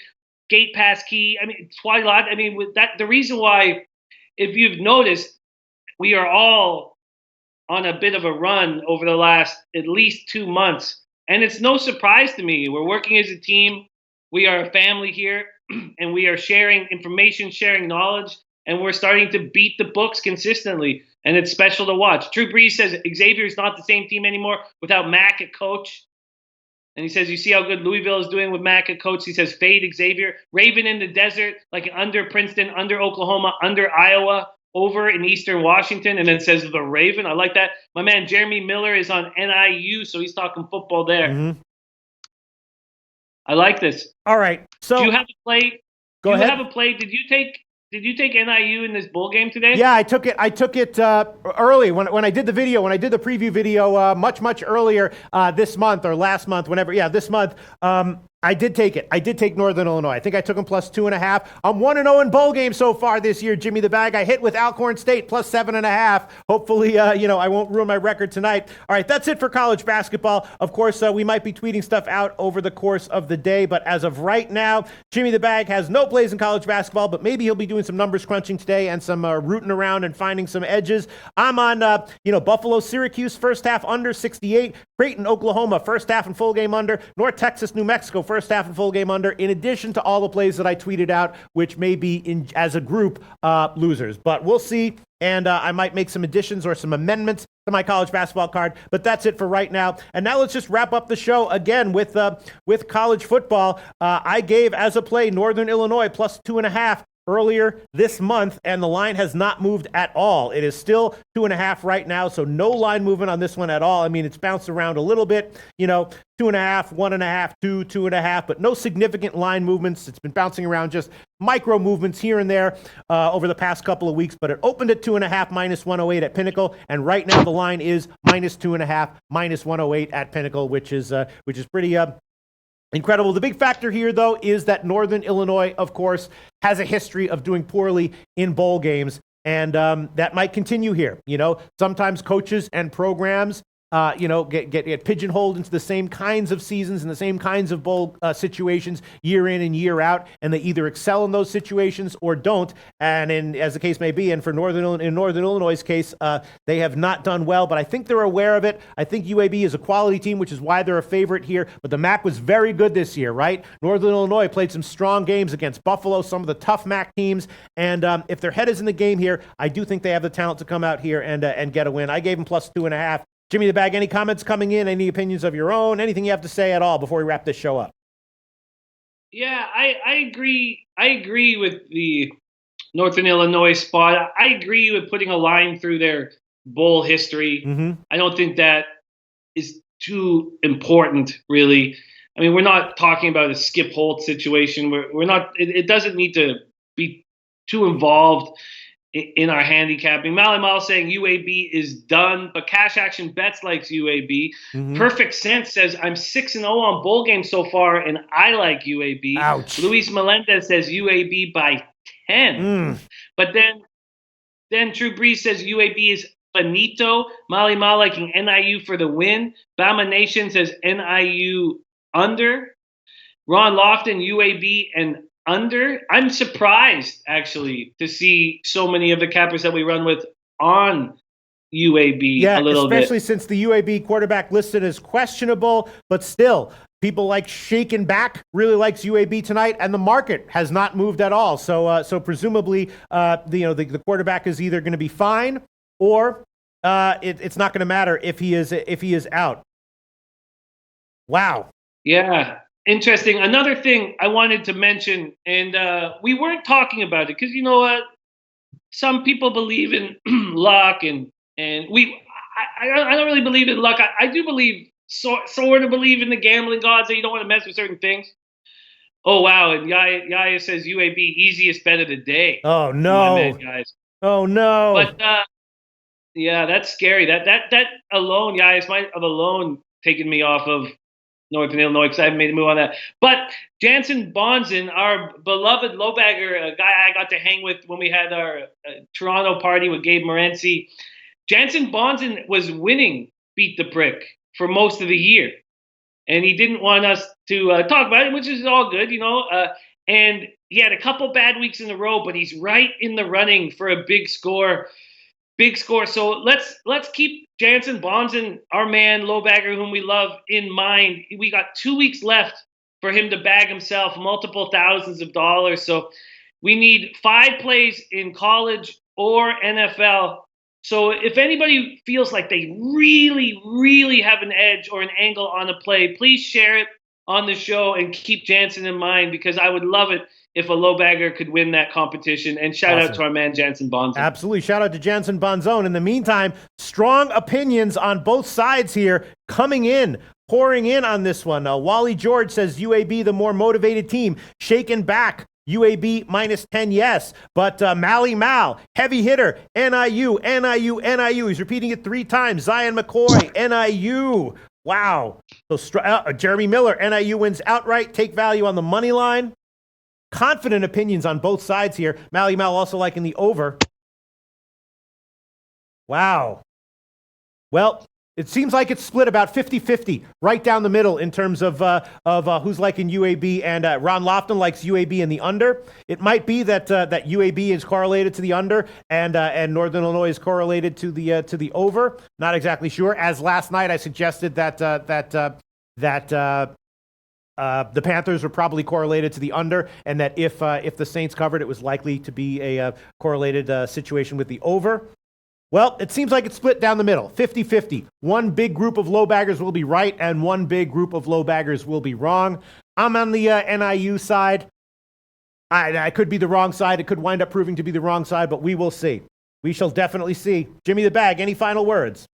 Gate Pass Key. Twilight. With that, the reason why, if you've noticed, we are all on a bit of a run over the last at least 2 months, and it's no surprise to me. We're working as a team. We are a family here, and we are sharing information, sharing knowledge, and we're starting to beat the books consistently, and it's special to watch. Drew Brees says Xavier is not the same team anymore without Mac at coach. And he says, you see how good Louisville is doing with Mac at coach. He says, fade Xavier. Raven in the desert, like under Princeton, under Oklahoma, under Iowa, over in Eastern Washington. And then says the Raven. I like that. My man Jeremy Miller is on NIU, so he's talking football there. I like this.
All right. So
do you have a play?
Go ahead.
Do you have a play? Did you take NIU in this bowl game today?
Yeah, I took it early when I did the video, when I did the preview video much earlier this month or last month, whenever. Yeah, this month. I did take it. I did take Northern Illinois. I think I took them plus 2.5. I'm 1-0 in bowl games so far this year, Jimmy the Bag. I hit with Alcorn State plus 7.5. Hopefully, I won't ruin my record tonight. All right, that's it for college basketball. Of course, we might be tweeting stuff out over the course of the day, but as of right now, Jimmy the Bag has no plays in college basketball, but maybe he'll be doing some numbers crunching today and some rooting around and finding some edges. I'm on, Buffalo, Syracuse, first half under 68. Creighton, Oklahoma, first half and full game under. North Texas, New Mexico, first half and full game under, in addition to all the plays that I tweeted out, which may be, as a group, losers. But we'll see, and I might make some additions or some amendments to my college basketball card. But that's it for right now. And now let's just wrap up the show again with college football. I gave as a play Northern Illinois plus 2.5 earlier this month, and the line has not moved at all. It is still 2.5 right now, so no line movement on this one at all. It's bounced around a little bit, 2.5, 1.5, 2, 2.5, but no significant line movements. It's been bouncing around, just micro movements here and there over the past couple of weeks, but it opened at 2.5, minus 108 at Pinnacle, and right now the line is minus 2.5, minus 108 at Pinnacle, which is pretty incredible. The big factor here, though, is that Northern Illinois, of course, has a history of doing poorly in bowl games, and that might continue here. Sometimes coaches and programs get pigeonholed into the same kinds of seasons and the same kinds of bowl situations year in and year out, and they either excel in those situations or don't. And as the case may be, and for Northern Illinois' case, they have not done well, but I think they're aware of it. I think UAB is a quality team, which is why they're a favorite here. But the MAC was very good this year, right? Northern Illinois played some strong games against Buffalo, some of the tough MAC teams, and if their head is in the game here, I do think they have the talent to come out here and get a win. I gave them plus 2.5. Jimmy the Bag, any comments coming in, any opinions of your own, anything you have to say at all before we wrap this show up?
Yeah, I agree. I agree with the Northern Illinois spot. I agree with putting a line through their bowl history.
Mm-hmm.
I don't think that is too important, really. I mean, we're not talking about a Skip Holt situation. We're not. It doesn't need to be too involved in our handicapping. Mal saying UAB is done, but Cash Action Bets likes UAB.
Mm-hmm.
Perfect Sense says I'm 6-0 on bowl games so far, and I like UAB.
Ouch.
Luis Melendez says UAB by 10. But then True Breeze says UAB is finito. Mali Mal liking NIU for the win. Bama Nation says NIU under. Ron Lofton, UAB and under. I'm surprised, actually, to see so many of the cappers that we run with on UAB a little bit.
Especially since the UAB quarterback listed as questionable, but still, people like Shaken Back really likes UAB tonight, and the market has not moved at all. So presumably, the quarterback is either going to be fine or it's not going to matter if he is out. Wow.
Yeah. Interesting. Another thing I wanted to mention, and we weren't talking about it because you know what? Some people believe in luck, and I don't really believe in luck. I do believe sort of believe in the gambling gods that you don't want to mess with certain things. Oh wow! And Yaya says UAB easiest bet of the day.
Oh no,
man, guys!
Oh no!
But yeah, that's scary. That alone, Yaya might have alone taken me off of Northern Illinois because I haven't made a move on that. But Jansen Bonzen, our beloved LoBagger, a guy I got to hang with when we had our Toronto party with Gabe Morency, Jansen Bonzen was winning Beat the Prick for most of the year. And he didn't want us to talk about it, which is all good, you know. And he had a couple bad weeks in a row, but he's right in the running for a big score. Big score. So let's keep Jansen Bonzen, our man, LoBagger, whom we love, in mind. We got 2 weeks left for him to bag himself multiple thousands of dollars. So we need 5 plays in college or NFL. So if anybody feels like they really, really have an edge or an angle on a play, please share it on the show and keep Jansen in mind, because I would love it if a LoBagger could win that competition. And shout out to our man, Jansen Bonzone.
Absolutely. Shout out to Jansen Bonzone. In the meantime, strong opinions on both sides here coming in, pouring in on this one. Wally George says UAB, the more motivated team. Shaken Back, UAB -10, yes. But Mally Mal, heavy hitter, NIU, NIU, NIU. He's repeating it 3 times. Zion McCoy, NIU. Wow. So Jeremy Miller, NIU wins outright. Take value on the money line. Confident opinions on both sides here. Mally Mal also liking the over. Wow. Well, it seems like it's split about 50-50, right down the middle in terms of who's liking UAB, and Ron Lofton likes UAB in the under. It might be that UAB is correlated to the under, and Northern Illinois is correlated to the over. Not exactly sure. As last night I suggested that the Panthers were probably correlated to the under, and that if the Saints covered, it was likely to be a correlated situation with the over. Well, it seems like it's split down the middle, 50-50. One big group of LoBaggers will be right, and one big group of LoBaggers will be wrong. I'm on the NIU side. I could be the wrong side. It could wind up proving to be the wrong side, but we will see. We shall definitely see. Jimmy the Bag, any final words?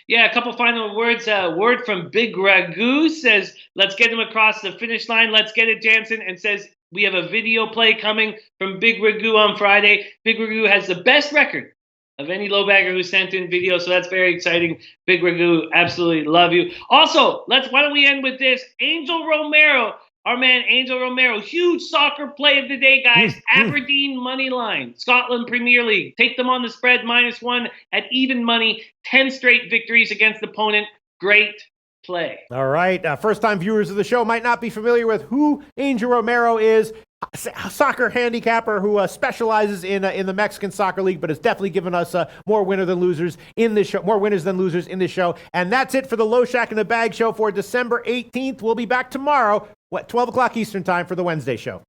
Yeah, a couple final words. Word from Big Ragu says, let's get him across the finish line. Let's get it, Jansen. And says, we have a video play coming from Big Ragu on Friday. Big Ragu has the best record of any LoBagger who sent in video, so that's very exciting. Big Ragu, absolutely love you. Also, why don't we end with this? Angel Romero, our man Angel Romero, huge soccer play of the day, guys. Aberdeen money line, Scotland Premier League. Take them on the spread, -1 at even money. 10 straight victories against opponent. Great play. All
right. First-time viewers of the show might not be familiar with who Angel Romero is. A soccer handicapper who specializes in the Mexican Soccer League, but has definitely given us more winners than losers in this show. And that's it for the Low Shack in the Bag show for December 18th. We'll be back tomorrow, 12 o'clock Eastern time for the Wednesday show.